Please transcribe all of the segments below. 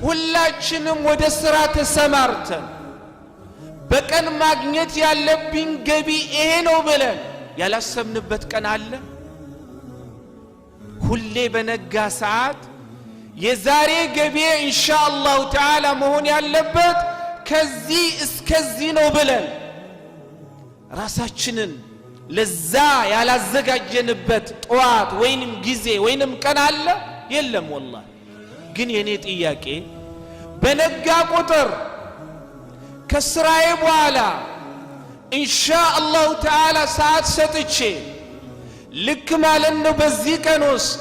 ሁላችንም ወደ ስራ ተሰማርተን በቀን ማግኘት ያለብኝ ገቢ ይሄ ነው ብለን ያላሰብንበት ቀን አለ? ሁሌ በነጋ ሰዓት የዛሬ ገቢ ኢንሻአላህ ተዓላ መሆን ያለበት ከዚህ እስከዚህ ነው ብለን ራሳችንን ለዛ ያላዘጋጀንበት ጧት ወይንም ጊዜ ወይንም ቀን አለ? የለም والله። ግን የኔ ጥያቄ በነጋ ቁጥር ከስራዬ በኋላ ኢንሻአላህ ተዓላ ሰዓት ሰጥቼ ልክ ማለት ነው በዚህ ቀን ውስጥ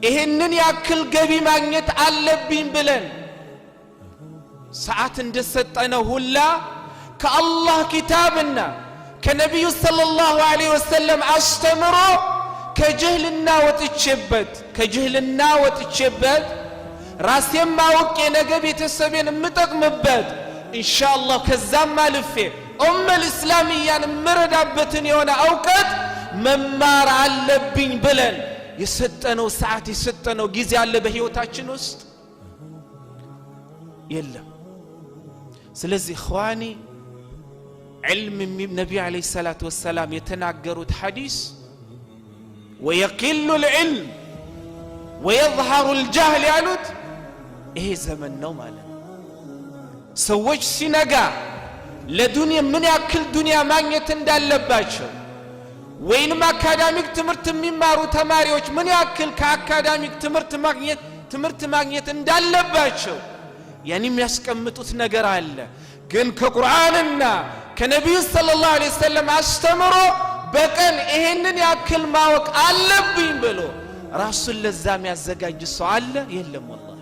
ይሄንን ያክል ገቢ ማግኘት አለብኝ ብለን ሰዓት እንደሰጠነው ሁላ ከአላህ ኪታብና ከነቢዩ ሰለላሁ ዐለይሂ ወሰለም አስተምሮ ከጅህልና ወጥቼበት ራሴን ማወቅ ነገ ቤተሰቤን የምጠቅምበት ኢንሻአላህ ከዛም አልፌ ኡመል እስላሚያን ምረዳበትን የሆነ እውቀት መማር አለብኝ ብለን የሰጠነው ሰዓት የሰጠነው ጊዜ አለ በህይወታችን ውስጥ? የለም። ስለዚህ ኢኽዋኒ علم النبي عليه الصلاة والسلام يتناقروا حديث ويقل العلم ويظهر الجهل يالوت ايه زمن نو مالا سوّج سنقا لدنيا من يأكل دنيا مانية اندالباتشو وينما اكاداميك تمرت ممارو تماريوش من يأكل كاكاداميك تمرت مانية اندالباتشو يعني مياسكمتوث نقر الله كن كقرآننا كنبي صلى الله عليه وسلم استمروا بكن إهنن يأكل ماوك ألبين بلو رسول الزام يزجاج السؤال يلم والله.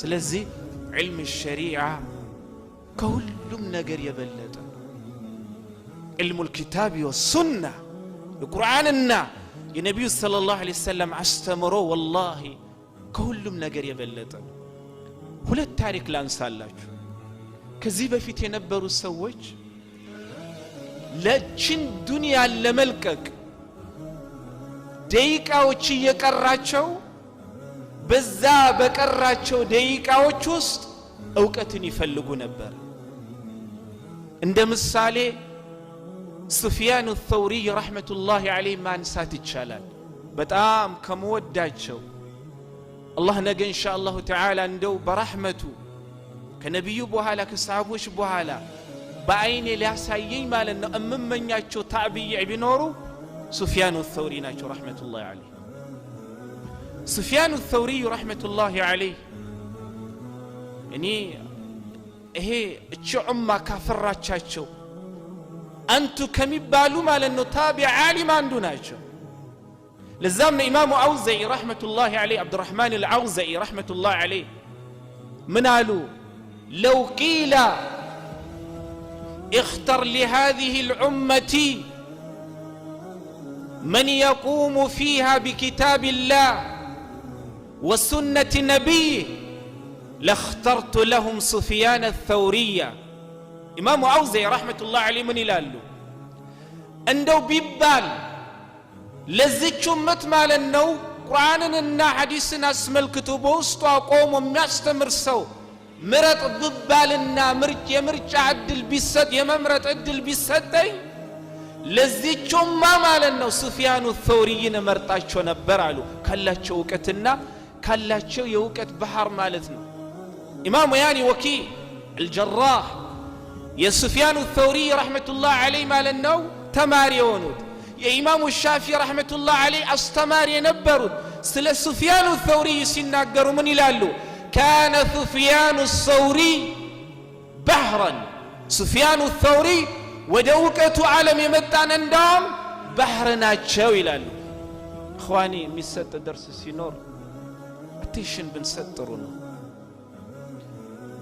سلزي علم الشريعة كلهم نجر يبلد علم الكتاب والسنة القرآننا النبي صلى الله عليه وسلم استمروا والله كلهم نجر يبلد. ሁለት ታሪክ ላንሳላችሁ። ከዚህ በፊት የነበሩ ሰዎች ለችን ዱንያ ለመልቀቅ ደቂቃዎች እየቀራቸው በዛ በቀራቸው ደቂቃዎች ውስጥ ዕውቀትን ይፈልጉ ነበር። እንደ ምሳሌ ሱፊያን አልተውሪ ረህመቱላሂ ዐለይሂ ማንሳት ይቻላል። በጣም ከመወዳቸው الله نجى إن شاء الله تعالى ندو برحمته كنبي بوهالا كصحابوش بوهالا بعيني لا سايي مالنا من ياتشو تعبيع بنورو سفيان الثوري ناتشو رحمة الله عليه. سفيان الثوري رحمة الله عليه يعني هي تشو عما كافراتشو أنتو كميبالو مالنا تابع عالم عندناشو. لزامنا إمام أوزعي رحمة الله عليه عبد الرحمن الأوزعي رحمة الله عليه منالو لو قيل اختر لهذه الأمة من يقوم فيها بكتاب الله وسنة نبيه لاخترت لهم سفيان الثورية. إمام أوزعي رحمة الله عليه من يلالو عندو بيبال ለዚች ኡመት ማለት ነው ቁርአንንና ሐዲስን አስመልክቶ በውስጡ አቆሞ የሚያስተምር ሰው ምረጥ ብባልና የምርጫ ዕድል ቢሰጥ የመምረጥ ዕድል ቢሰጠኝ ለዚች ኡማ ማለት ነው ሱፊያን አልተውሪይን መርጣቸው ነበር አሉ። ካላቸው ዕውቀትና ካላቸው የዕውቀት ባህር ማለት ነው። ኢማሙ ያኒ ወኪ አልጀራህ የሱፊያን አልተውሪ ረህመቱላህ ዐለይሂ ማለት ነው ተማሪ የሆኑት የኢማሙ ሻፊዒ ረህመቱላህ ዐለይሂ አስተማሪ የነበሩት ስለ ሱፊያን አልተውሪ ሲናገሩ ምን ይላሉ? ካነ ሱፊያን አልተውሪ ባህራን ሱፊያን አልተውሪ ወደ ዕውቀቱ ዓለም የመጣን እንደውም ባህር ናቸው ይላሉ። እኽዋኒ የሚሰጥ ደርስ ሲኖር አቴንሽን ብንሰጥ ጥሩ ነው።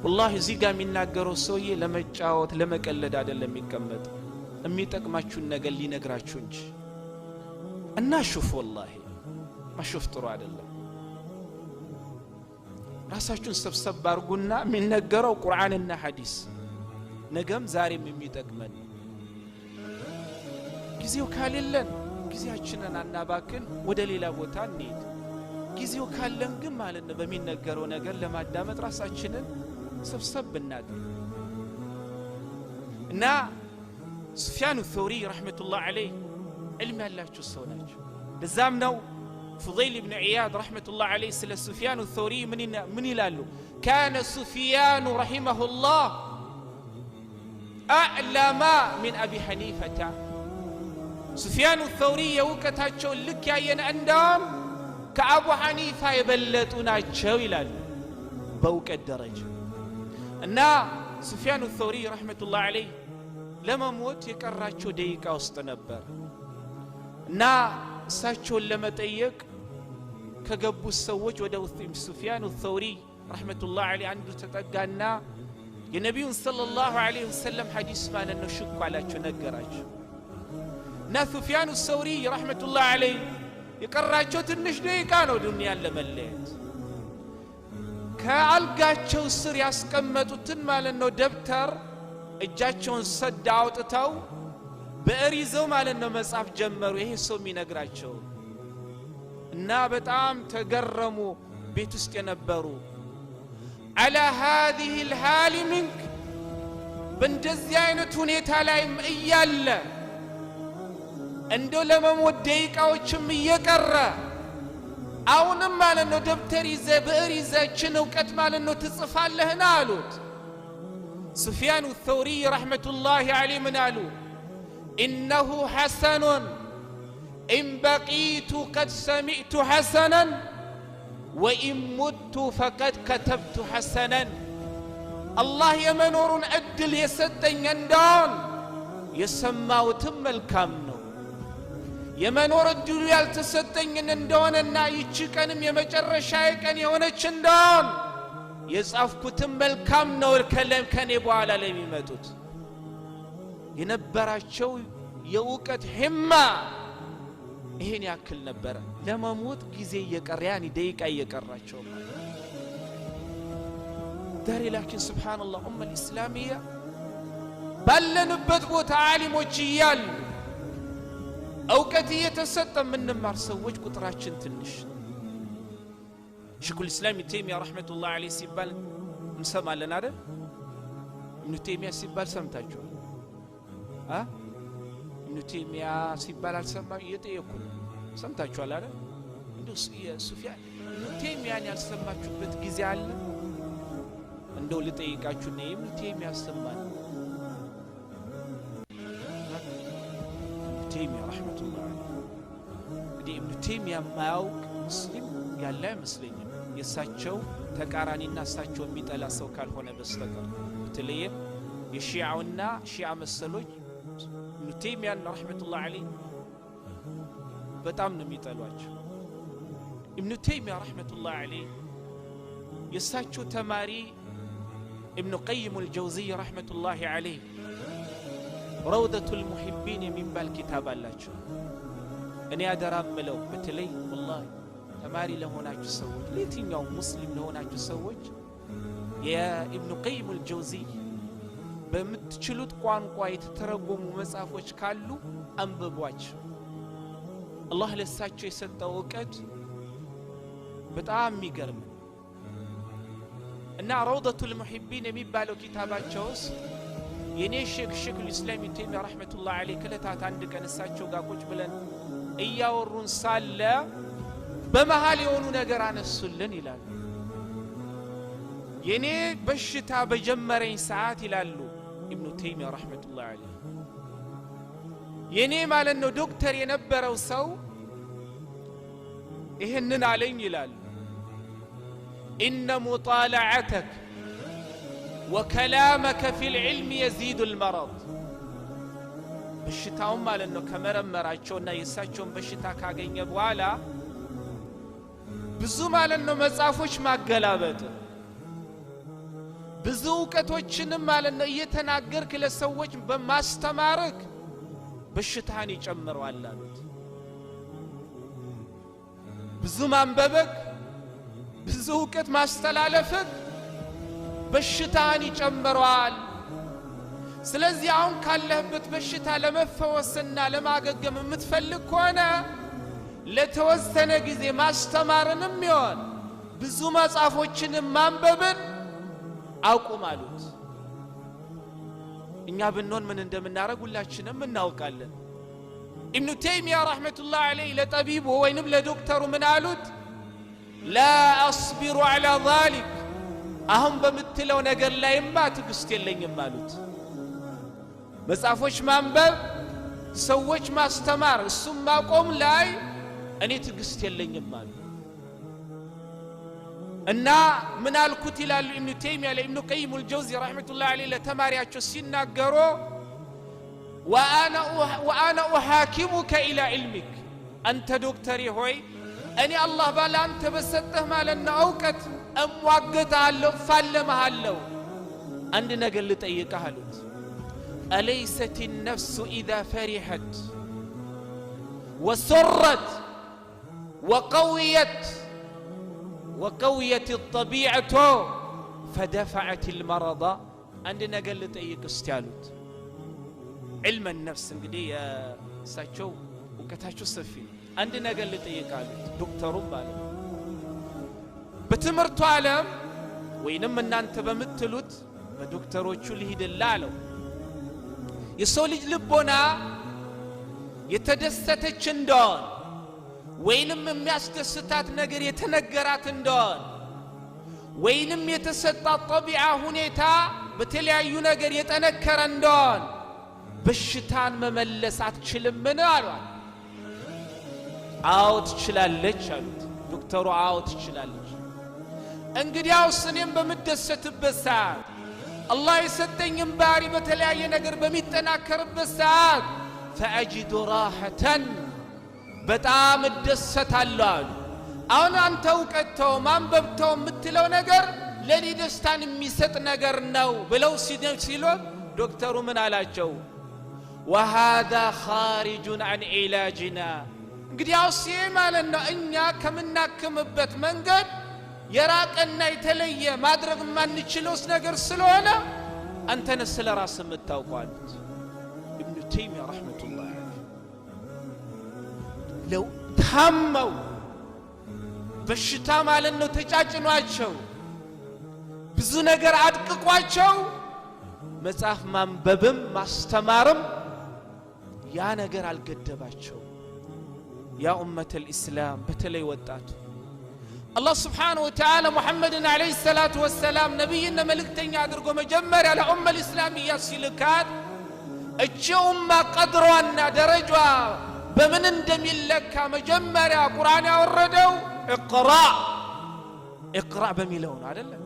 والله እዚህ ጋር የሚናገረው ሰውዬ ለመጫወት ለመቀለድ አይደለም የሚቀመጥ የሚጠቅማችሁን ነገር ሊነግራችሁ እንጂ እና ሹፍ والله ማሹፍ ጥሩ አይደለም። ራሳችሁን ሰብሰብ አድርጉና የሚነገረው ቁርአንና ሐዲስ ነገም ዛሬም የሚጠቅመን ጊዜው ካለለን ጊዜያችንን አናባክን ወደ ሌላ ቦታ እንሂድ። ጊዜው ካለን ግን ማለት ነው በሚነገረው ነገር ለማዳመጥ ራሳችንን ሰብሰብ እናድርግ እና ሱፊያን الثوري رحمة الله عليه علم ያላቸው ሰው ናቸው ለዛም ነው فضيل بن عياض رحمة الله عليه ስለ ሱፊያን الثوري ምን ይላሉ كان سفيان رحمه الله أعلم من أبي حنيفة ሱፊያን الثوري የውቀታቸው ልክ ያየን እንደም ከአቡ ሐኒፋ የበለጡ ናቸው ይላሉ በውቀት ደረጃ እና ሱፊያን الثوري رحمة الله عليه ለመሞት የቀራቸው ደቂቃ ውስጥ ነበር እና እሳቸውን ለመጠየቅ ከገቡ ሰዎች ወደ ሱፊያን الثوري رحمة الله عليه አንዱ ተጠጋና የነቢዩን ሰለላሁ ዐለይሂ ወሰለም ሐዲስ ማለት ነው ሽኩ አላቸው ነገራቸው እና ሱፊያን الثوري رحمة الله عليه የቀራቸው ትንሽ ደቂቃ ነው ዱንያን ለመለየት ከአልጋቸው ስር ያስቀመጡትን ማለት ነው ደብተር እጃቸውን ሰድ አውጥተው ብዕር ይዘው ማለት ነው መጻፍ ጀመሩ ይሄ ሰው የሚነግራቸው እና በጣም ተገረሙ ቤት ውስጥ የነበሩ على هذه الحال منك በእንደዚህ አይነት ሁኔታ ላይ እያለ እንደው ለመሞት ደቂቃዎችም እየቀረ አሁንም ማለት ነው ደብተር ይዘህ ብዕር ይዘህ እውቀት ማለት ነው ትጽፋለህና አሉት ሱፊያን الثوري رحمة الله عليه من قالوا إنه حسن إن بقيت قد سمعت حسنا وإن مت فقد كتبت حسنا الله يمنور أدل يسدن يندون يسماوتم الكامنو يمنور الدل يالتسدن يندون النا يتشكنم يمجرشايكن يونچندون የጻፍኩትም መልካም ነው ከለም ከኔ በኋላ ለሚመጡት የነበራቸው የውቀት ህማ ይሄን ያክል ነበር ለመሞት ጊዜ እየቀረያኒ ደቂቃ እየቀራቸው ዛሬ ላኪን ሱብሃንአላህ ኡመል ኢስላሚያ ባለንበት ቦታ ዓሊሞች እያሉ እውቀት እየተሰጠ ምንማር ሰዎች ቁጥራችን ትንሽ شيخ الإسلام ابن تيمية رحمة الله عليه سيبال نسمع لنا هذا ابن تيمية سيبال سمتاجو ابن تيمية سيبال السماء يتيكون سمتاجو على هذا عنده سفيان ابن تيمية يعني السماء شبت جزال عنده لتيكاجو نيم ابن تيمية السماء ابن تيمية رحمة الله عليه ابن تيمية ما يوك مسلم ያለ መስለኝ የሳቸው ተቃራኒና ሳቸው የሚጠላ ሰው ካልሆነ በስተቀር በተለየ የሺዓውና ሺዓ መሰሎች ኢብኑ ተይሚያ ረህመቱላህ ዐለይሂ በጣም ነው የሚጠሏቸው ኢብኑ ተይሚያ ረህመቱላህ ዐለይሂ የሳቸው ተማሪ ኢብኑ ቀይም አልጀውዚይ ረህመቱላህ ዐለይሂ ረውደቱል ሙሂቢን የሚባል ኪታብ አላቸው እኔ አደራምለው በተለይ ወላሂ ተማሪ ለሆናችሁ ሰዎች ለየትኛው ሙስሊም ለሆናችሁ ሰዎች የኢብኑ ቀይም አልጀውዚይ በምትችሉት ቋንቋ የተተረጎሙ መጽሐፎች ካሉ አንብቧቸው አላህ ለሳቸው የሰጠው ዕውቀት በጣም የሚገርም እና ረውደቱል ሙሂቢን የሚባለው ኪታባቸውስ የኔ ሼክ الاسلام ابن تيمية رحمة الله عليه ከለታት አንድ ቀን እሳቸው ጋር ቁጭ ብለን እያወሩን ሳለ በመሃል የሆኑ ነገር አነሱልን ይላሉ የኔ በሽታ በጀመረኝ ሰዓት ይላሉ ኢብኑ ተይሚያ ረህመቱላህ ዐለይሂ የኔ ማለት ነው ዶክተር የነበረው ሰው ይሄንን አለኝ ይላሉ إن مطالعتك وكلامك في العلم يزيد المرض በሽታው ማለት ነው ከመረመራቸውና የሳቸውን በሽታ ካገኘ በኋላ ብዙ ማለት ነው መጻፎች ማገላበጥ ብዙ ዕውቀቶችንም ማለት ነው እየተናገርክ ለሰዎች በማስተማርክ በሽታን ይጨምራል አሉት ብዙ ማንበብክ ብዙ ዕውቀት ማስተላለፍክ በሽታን ይጨምራል ስለዚህ አሁን ካለህበት በሽታ ለመፈወስና ለማገገም የምትፈልግ ከሆነ ለተወሰነ ጊዜ ማስተማርንም ይሆን ብዙ መጽሐፎችን ማንበብን አቁም አሉት። እኛ ብንሆን ምን እንደምናረግ ሁላችንም እናውቃለን። ኢብኑ ተይሚያ ረህመቱላህ ዐለይሂ ለጠቢቡ ወይንም ለዶክተሩ ምን አሉት? ላ አስቢሩ ዐላ ዛሊክ አሁን በምትለው ነገር ላይማ ትዕግስት የለኝም አሉት። መጽሐፎች ማንበብ፣ ሰዎች ማስተማር፣ እሱም ማቆም ላይ እኔ ትዕግስት የለኝም አሉ። እና ምን አልኩት ይላሉ ኢብኑ ተይሚያ ለኢብኑ ቀይም አልጀውዚ ረህመቱላህ ዐለይሂ ለተማሪያቸው ሲናገሩ ወአና ኡሐኪሙከ ኢላ ዒልሚክ አንተ ዶክተሪ ሆይ እኔ አላህ ባለ አንተ በሰጠህ ማለትና እውቀት እሟገታለሁ፣ ፋለመሃለሁ። አንድ ነገር ልጠይቅህ አሉት። أليست النفس إذا فرحت وسرت وقويت الطبيعة فدفعت المرض عندنا قلت أي قستالوت علم النفس انقدي يا ساتشو وكتاشو السفين عندنا قلت أي قالوت دكتور بالي بتمرتو عالم وينما أنت بمتلوت بدكتورو شو اللي هيدلالو የሰው ልጅ ልቦና የተደሰተች እንደሆን ወይንም የሚያስደስታት ነገር የተነገራት እንደሆን ወይንም የተሰጣት ጠቢዓ ሁኔታ በተለያዩ ነገር የጠነከረ እንደሆን በሽታን መመለስ አትችልምን አሏት። አዎ ትችላለች አሉት ዶክተሩ። አዎ ትችላለች። እንግዲያውስ እኔም በምደሰትበት ሰዓት الله يسدين باري بتلاقي نجر بميتناكر بالساعات فأجد راحة بتعام الدسة اللون أنا أنت وكتو ما ببتو متلو نجر لني دستان ميست نجر نو بلو سيلو دكتور من على جو وهذا خارج عن علاجنا قد يوصي مالنا إنيا كمنا كمبت منقد يراك أن يتلي ما أدرك ما نتشلوس نقر سلونا أنت نسل راس التوقعات. ابن تيمية رحمة الله عليه لو تهموا بالشتاء مال أنه تجاجن واجهو بزو نقر عدقق واجهو مزاف ما مببم ما استمارم يا نقر على القدب واجهو. يا أمة الإسلام بتلي وداتو الله سبحانه وتعالى محمد عليه الصلاة والسلام نبينا ملكتين يادرقو مجمر على أمة الإسلامية سيلكات اجي أمة قدروانا درجوا بمن اندمي لك مجمر يا قرآن وردو اقرأ بميلون على الله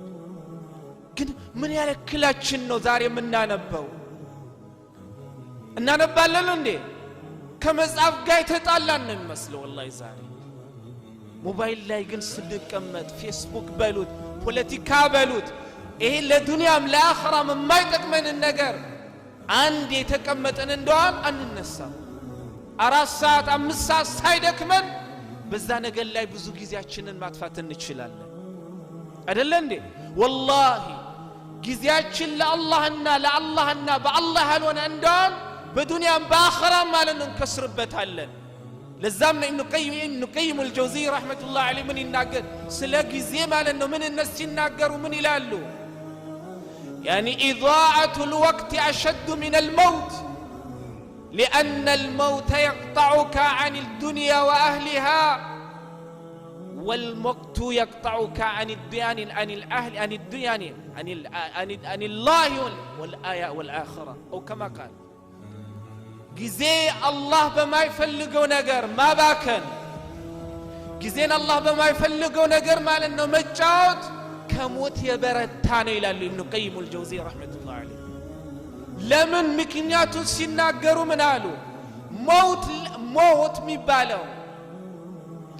كن من يالك كلا تشنو زاري مننا نبو اننا نباللون دي كمزعف قايت تطالان نمسلو والله زاري موبايل لا يجن صدق كمت فيسبوك بلوت بوليتيكا بلوت إيه للدنيا من الآخرة من ما يتكمن النجار عندي تكمت أن ندوان أن النساء أراس ساعة أمس ساعة سايدك من بزانا قال لا يبزوجي زياتشنن ما تفاتن نتشلال أدلندي والله جزياتشن لا الله بالله هلون أندان بدنيا بآخرة ما لن نكسر بتهلن لزامنا ابن قيم الجوزي رحمة الله عليه من الناقر سلاقي زي ما لأنه من الناس الناقر ومن يلالو يعني إضاعة الوقت أشد من الموت لأن الموت يقطعك عن الدنيا وأهلها والموت يقطعك عن الديان عن الأهل عن الديان عن الله والآخرة أو كما قال جزي الله بما يفلقوا نجر ما باكن جزين الله بما يفلقوا نجر ما لأنه مجاوت كموت يبرتان إلى ابن قيم الجوزي رحمة الله عليه لمن مكنياتو سيناقروا منالو موت ميبالو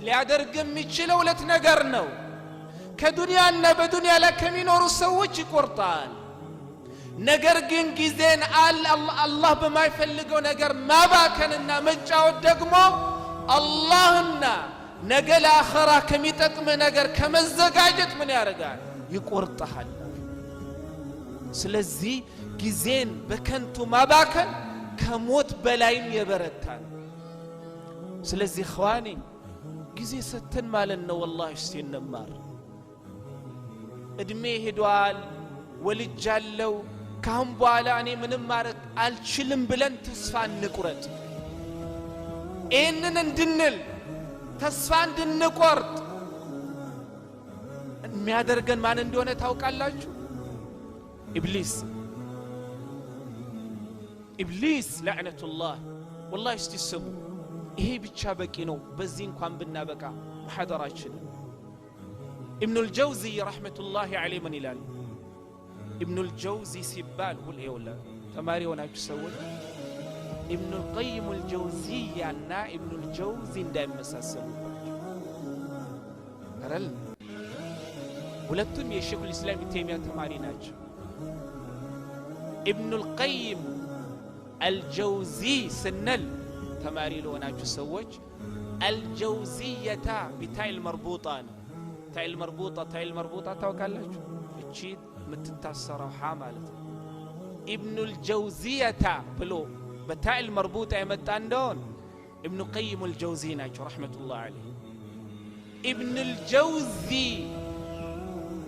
ليادرقم ميتشلو لتنقرنو كدنيا بدنيا لكمين ورسوش قرطان ነገር ግን ጊዜን አላህ በማይፈልገው ነገር ማባከንና መጫወት ደግሞ አላህና ነገ ለአኺራ ከሚጠቅም ነገር ከመዘጋጀት ምን ያደርጋል? ይቆርጣል። ስለዚህ ጊዜን በከንቱ ማባከን ከሞት በላይም የበረታል። ስለዚህ ኸዋኒ ጊዜ ሰተን ማለት ነው والله እስቲ እንማር እድሜ ሄዷል ወልጃለሁ ካሁን በኋላ እኔ ምንም ማድረግ አልችልም ብለን ተስፋ እንቁረጥ ይሄንን እንድንል ተስፋ እንድንቆርጥ የሚያደርገን ማን እንደሆነ ታውቃላችሁ ኢብሊስ ለعنቱላህ والله እስቲ ስሙ ይሄ ብቻ በቂ ነው በዚህ እንኳን ብናበቃ محاضራችን ابن الجوزي رحمة الله عليه من ይላል ابن الجوزي ሲባል ሁሉ ይውላ ተማሪ ሆናችሁ ሰዎች ابن القيم الجوزية እና ابن الجوزي እንዳይመሳሰሉባችሁ አረል ሁለቱም የሼኹ الاسلام ተይሚያ ተማሪ ናቸው ابن القيم الجوزي سنل تماري لوناችሁ ሰዎች الجوزية بتاء المربوطة تاء المربوطة ታውቃላችሁ እቺ የምትታሰረው ሐ ማለት ነው ابن الجوزية ብሎ بتاء المربوطة የመጣ እንደሆነ ابن قيم الجوزي ናቸው رحمة الله عليه ابن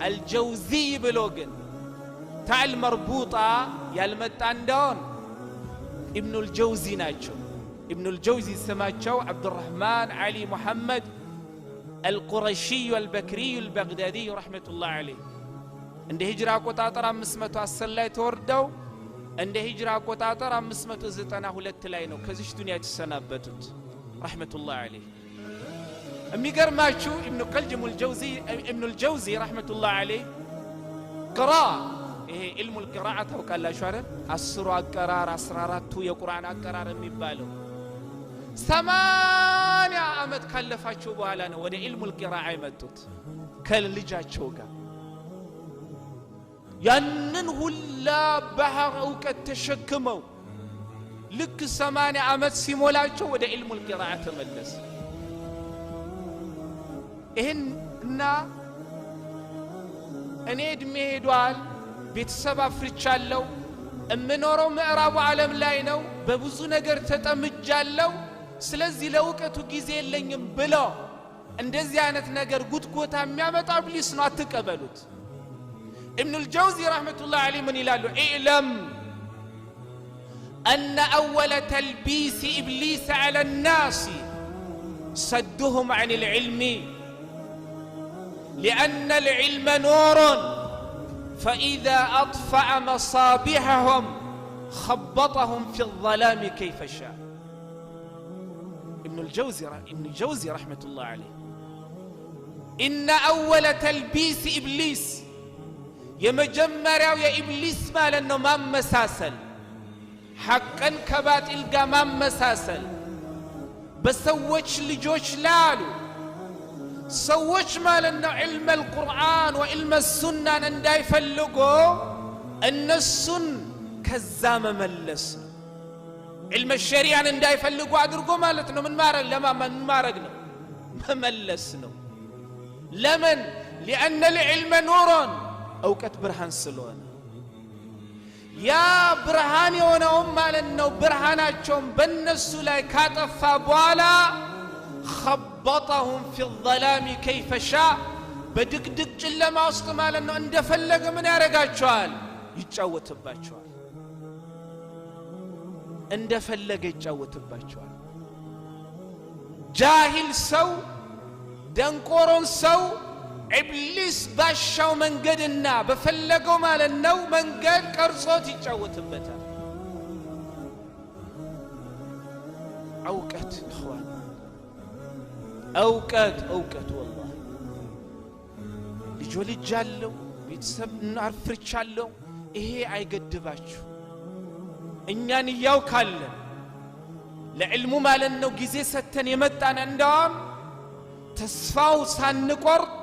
الجوزي ብሎ ግን تاء المربوطة ያልመጣ እንደሆነ ابن الجوزي ናቸው ابن الجوزي سماቸው عبد الرحمن علي محمد القرشي البكري البغدادي رحمة الله عليه እንደ ሂጅራ አቆጣጠር 510 ላይ ተወርደው እንደ ሂጅራ አቆጣጠር 592 ላይ ነው ከዚህ ዱንያ የተሰናበቱት رحمة الله عليه የሚገርማችሁ ابن الجوزي رحمة الله عليه قراء ይሄ علم القراءة ታውቃላችሁ አይደል 10 አቀራር 14ቱ የቁርአን አቀራር የሚባለው 80 አመት ካለፋቸው በኋላ ነው ወደ علم القراءة የመጡት ከልጃቸው ጋር ያንን ሁላ ባህር ዕውቀት ተሸክመው ልክ 80 አመት ሲሞላቸው ወደ علم القراءة ተመለሱ ይሄንና እኔ እድሜ ሄዷል ቤተሰብ አፍርቻለሁ እምኖረው ምዕራቡ ዓለም ላይ ነው በብዙ ነገር ተጠምጃለሁ ስለዚህ ለውቀቱ ጊዜ የለኝም ብሎ እንደዚህ አይነት ነገር ጉትጎታ የሚያመጣ ኢብሊስ ነው አትቀበሉት ابن الجوزي رحمة الله عليه من ይላሉ اعلم أن أول تلبيس إبليس على الناس صدهم عن العلم لأن العلم نور فإذا أطفأ مصابيحهم خبطهم في الظلام كيف شاء ابن الجوزي رحمة الله عليه إن أول تلبيس إبليس يمجمروا يا إبليس ما لأنه ما مساسل حقا كباطل ما مساسل بسوّش لجوش لالو سوّش ما لأنه علم القرآن وعلم السنة نداي فلقو أن السن كزام ملسنا علم الشريعة نداي فلقو أدرقو مالتنا من مارق لما من مارقنا مملسنا لمن لأن العلم نور أوقات برهان سلون يا برهان يونهم مالنو برهاناتهم بالنسو لاي كاتفا بوالا خبطهم في الظلام كيف شاء بدك دك جلما وسط مالنو اندفلق من يارقاتشوال يتجاوتباتشوال اندفلق يتجاوتباتشوال جاهل سو دنقورون سو إبليس باشاو منقدنا بفلقوا مال النو منقد كرصوت يتجاوتبتا أوقات إخوان أوقات والله لجولي جالو بيتسب نعرف رجالو إيه أي قدباتشو إنياني ياو كالن لعلمو مال النو جزي ستن يمتان عندهم تسفاو سانقرط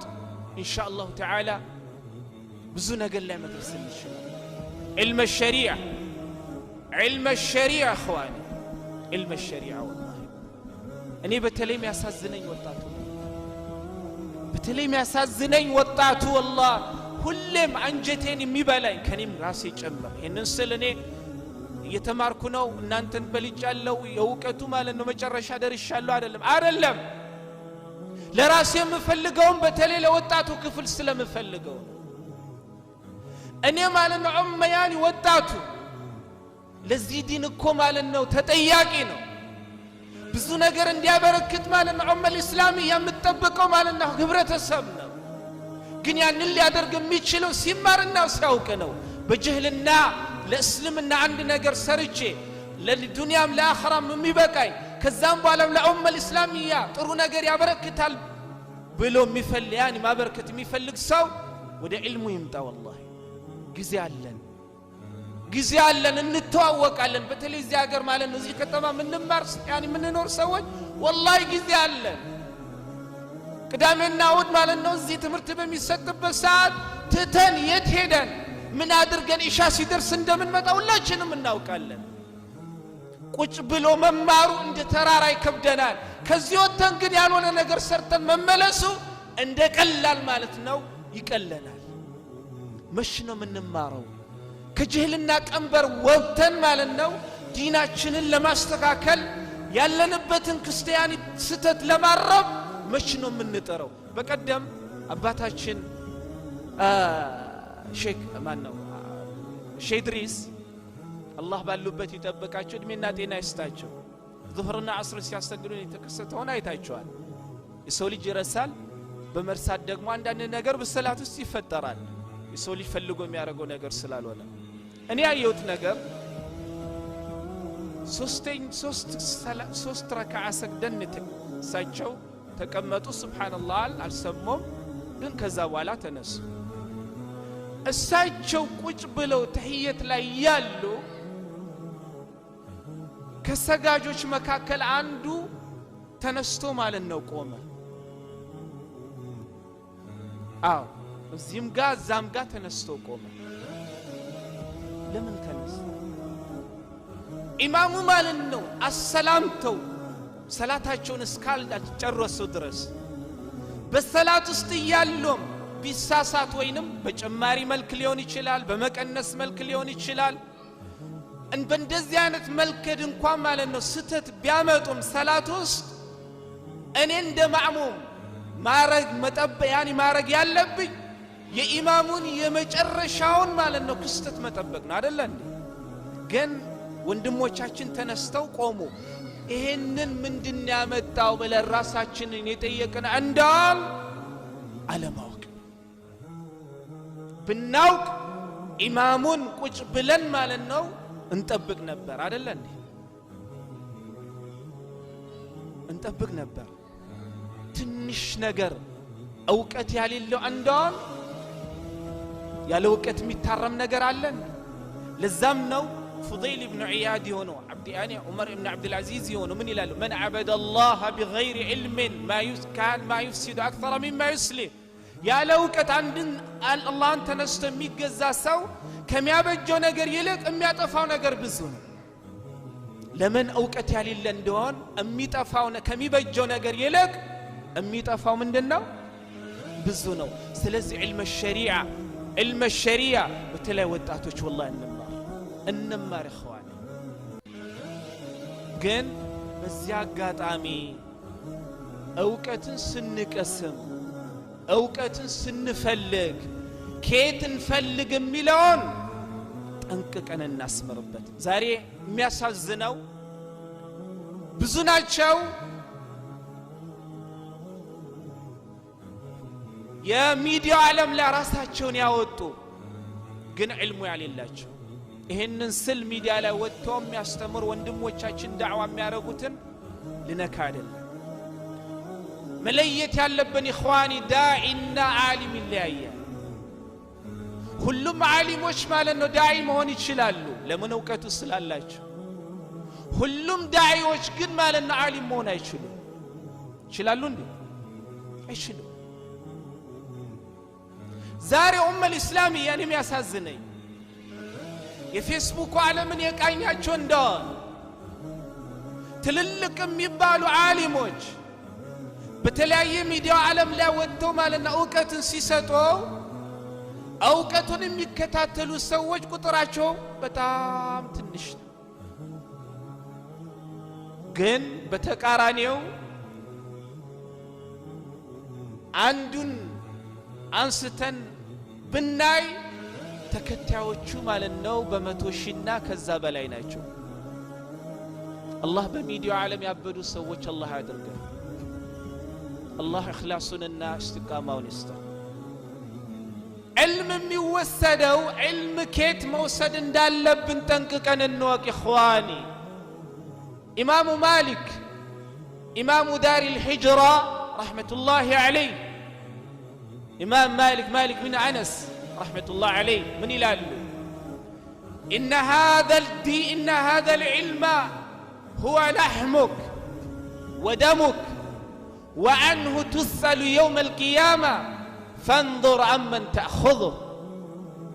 إن شاء الله تعالى بزونا قال لا مدرسة الشريعة علم الشريعة أخواني علم الشريعة والله أني بتليم يا سازنين وطاتو بتليم يا سازنين وطاتو والله كلهم عنجتين ميبالاين كانيم راسي جمر هننسلني يتماركونو نانتن بلجالو يوقتو مالنو مجرش هذا رشالو عدلم ለራሴ የምፈልገው በተለይ ለወጣቱ ክፍል ስለምፈልገው እኔ ማለት ነው ኡመያኒ ወጣቱ ለዚህ ዲን እኮ ማለት ነው ተጠያቂ ነው ብዙ ነገር እንዲያበረክት ማለት ነው ኡመል እስላሚ የምትጠብቀው ማለት ነው ህብረተሰብ ነው ግን ያንን ሊያደርግ የሚችለው ሲማርና ሲያውቅ ነው በጅህልና ለእስልምና አንድ ነገር ሰርቼ ለዱንያም ለአኺራም የሚበቃኝ ከዛም በኋላ ለኡመል እስላሚያ ጥሩ ነገር ያበረክታል ብሎ የሚፈልግ ያኒ ማበረከት የሚፈልግ ሰው ወደ ዒልሙ ይምጣ والله ጊዜ አለን እንተዋወቃለን በተለይ እዚህ ሀገር ማለት ነው እዚህ ከተማ ምንማር ያኒ ምንኖር ሰዎች والله ጊዜ አለን ቅዳሜና እሁድ ማለት ነው እዚህ ትምህርት በሚሰጥበት ሰዓት ትተን የት ሄደን ምን አድርገን ኢሻ ሲደርስ እንደምንመጣ ሁላችንም እናውቃለን ቁጭ ብሎ መማሩ እንደ ተራራ ይከብደናል ከዚህ ወጥተን ግን ያልሆነ ነገር ሰርተን መመለሱ እንደ ቀላል ማለት ነው ይቀለናል መሽ ነው ምንማረው ከጅህልና ቀንበር ወጥተን ማለት ነው ዲናችንን ለማስተካከል ያለንበትን ክርስቲያኒ ስተት ለማረብ መሽ ነው ምንጠረው በቀደም አባታችን ሼክ ማን ነው ሼድሪስ አላህ ባሉበት ይጠብቃቸው እድሜና ጤና ይስጣቸው ዙህርና ዐስር ሲያሰግዱን የተከሰተውን አይታችኋል የሰው ልጅ ይረሳል በመርሳት ደግሞ አንዳንድ ነገር በሰላት ውስጥ ይፈጠራል የሰው ልጅ ፈልጎ የሚያደርገው ነገር ስላልሆነ እኔ ያየሁት ነገር ሶስት ረካዓ ሰግደን እሳቸው ተቀመጡ ሱብሃንአላህ አልሰሙም ግን ከዛ በኋላ ተነሱ እሳቸው ቁጭ ብለው ተህየት ላይ ያሉ ከሰጋጆች መካከል አንዱ ተነስቶ ማለት ነው ቆመ አው እዚህም ጋር እዛም ጋር ተነስቶ ቆመ ለምን ተነሳ ኢማሙ ማለት ነው አሰላምተው ሰላታቸውን እስካልጨረሱ ድረስ በሰላት ውስጥ ያሉም ቢሳሳት ወይንም በጨማሪ መልክ ሊሆን ይችላል በመቀነስ መልክ ሊሆን ይችላል በእንደዚህ አይነት መልከድ እንኳን ማለት ነው ስተት ቢያመጡም ሰላት ውስጥ እኔ እንደ ማዕሙም ማረግ መጠበቅ ያኒ ማረግ ያለብኝ የኢማሙን የመጨረሻውን ማለት ነው ክስተት መጠበቅ ነው አይደል እንዴ ግን ወንድሞቻችን ተነስተው ቆሙ ይሄንን ምንድን ያመጣው ብለን ራሳችንን የጠየቅን እንዳል አለማወቅ ብናውቅ ኢማሙን ቁጭ ብለን ማለት ነው እንጠብቅ ነበር አይደል እንዴ እንጠብቅ ነበር ትንሽ ነገር ዕውቀት ያሌለው እንዳል ያለ ዕውቀት የሚታረም ነገር አለን ለዛም ነው فضيل بن عياد يونو عبد يعني عمر بن عبد العزيز يونو من يلالو من عبد الله بغير علم ما يفسد أكثر مما يصلح يا لو كت عند الله أنت نستميت جزا سو كم يبجو نجر يلك أم يطفاو نجر بزون لمن أوقت يالي لندون أم يطفاو كم يبجو نجر يلك أم يطفاو من دنو بزونو سلز علم الشريعة وتلاوت أتوش والله እንማር እخواني ግን በዚያ አጋጣሚ ዕውቀትን ስንቀስም ዕውቀትን ስንፈልግ ከየት እንፈልግ የሚለውን ጠንቅቀን እናስመርበት ዛሬ የሚያሳዝነው ብዙ ናቸው የሚዲያው ዓለም ላይ ራሳቸውን ያወጡ ግን ዕልሙ ያሌላቸው ይሄንን ስል ሚዲያ ላይ ወጥተው የሚያስተምር ወንድሞቻችን ዳዕዋ የሚያረጉትን ልነካ አይደለም መለየት ያለብን ኢኽዋኒ ዳዒና ዓሊም ይለያያል ሁሉም ዓሊሞች ማለት ነው ዳዒ መሆን ይችላሉ ለምን ዕውቀቱ ስላላቸው ሁሉም ዳዒዎች ግን ማለት ነው ዓሊም መሆን አይችሉም ይችላሉ እንዴ አይችሉም ዛሬ ኡመል እስላሚያ የሚያሳዝነኝ የፌስቡክ ዓለምን የቃኛቸው እንደው ትልልቅ የሚባሉ ዓሊሞች በተለያየ ሚዲያ ዓለም ላይ ወጥተው ማለት ዕውቀትን ሲሰጡ ዕውቀቱን የሚከታተሉ ሰዎች ቁጥራቸው በጣም ትንሽ ነው ግን በተቃራኒው አንዱን አንስተን ብናይ ተከታዮቹ ማለት ነው በመቶ ሺና ከዛ በላይ ናቸው። አላህ በሚዲያው ዓለም ያበዱ ሰዎች አላህ ያድርገን። አላህ ኢኽላሱንና ኢስቲቃማውን ይስጠን። علم የሚወሰደው علم كيت موسد እንዳለብን ጠንቅቀን እንወቅ إخواني. إمام مالك إمام دار الهجرة رحمة الله عليه، إمام مالك بن أنس رحمة الله عليه من يلاله إن هذا العلم هو لحمك ودمك وعنه تسأل يوم القيامة فانظر عمن تأخذه.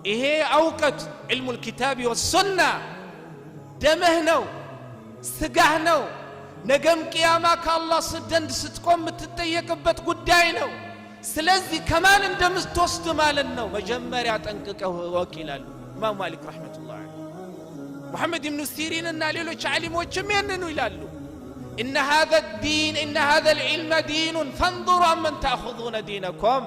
إيه أوقت علم الكتاب والسنة دمه نو سقاه نو نقم قيامة كالله صدن ستقوم بتتيقبت قداي نو. سلزي كمان اندمز توست مالنو مجمّر يعتنقك وكيلالو. إمام مالك رحمة الله عليه. محمد بن سيرين الناليلو تعليم وجميعننو يلالو إن هذا العلم دين فانظروا من تأخذون دينكم.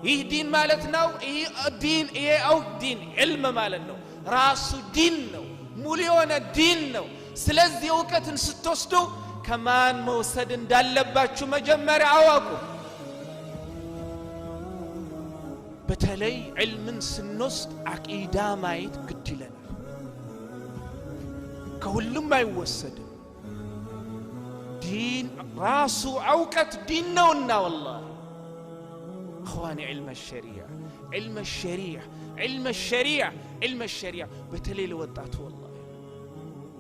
إيه دين مالتنا إيه الدين إيه أو دين علم مالتنا راسو دين نو مليون الدين نو. سلزي وقت ستوستو كمان موسد دالباتشو مجمّر عواكو بتلي علم سنوست عقيدة مايت قد لنا كهلم ما يوسد دين راسو عوكت دين نونا والله. اخواني علم الشريعة بتلي لودعت والله.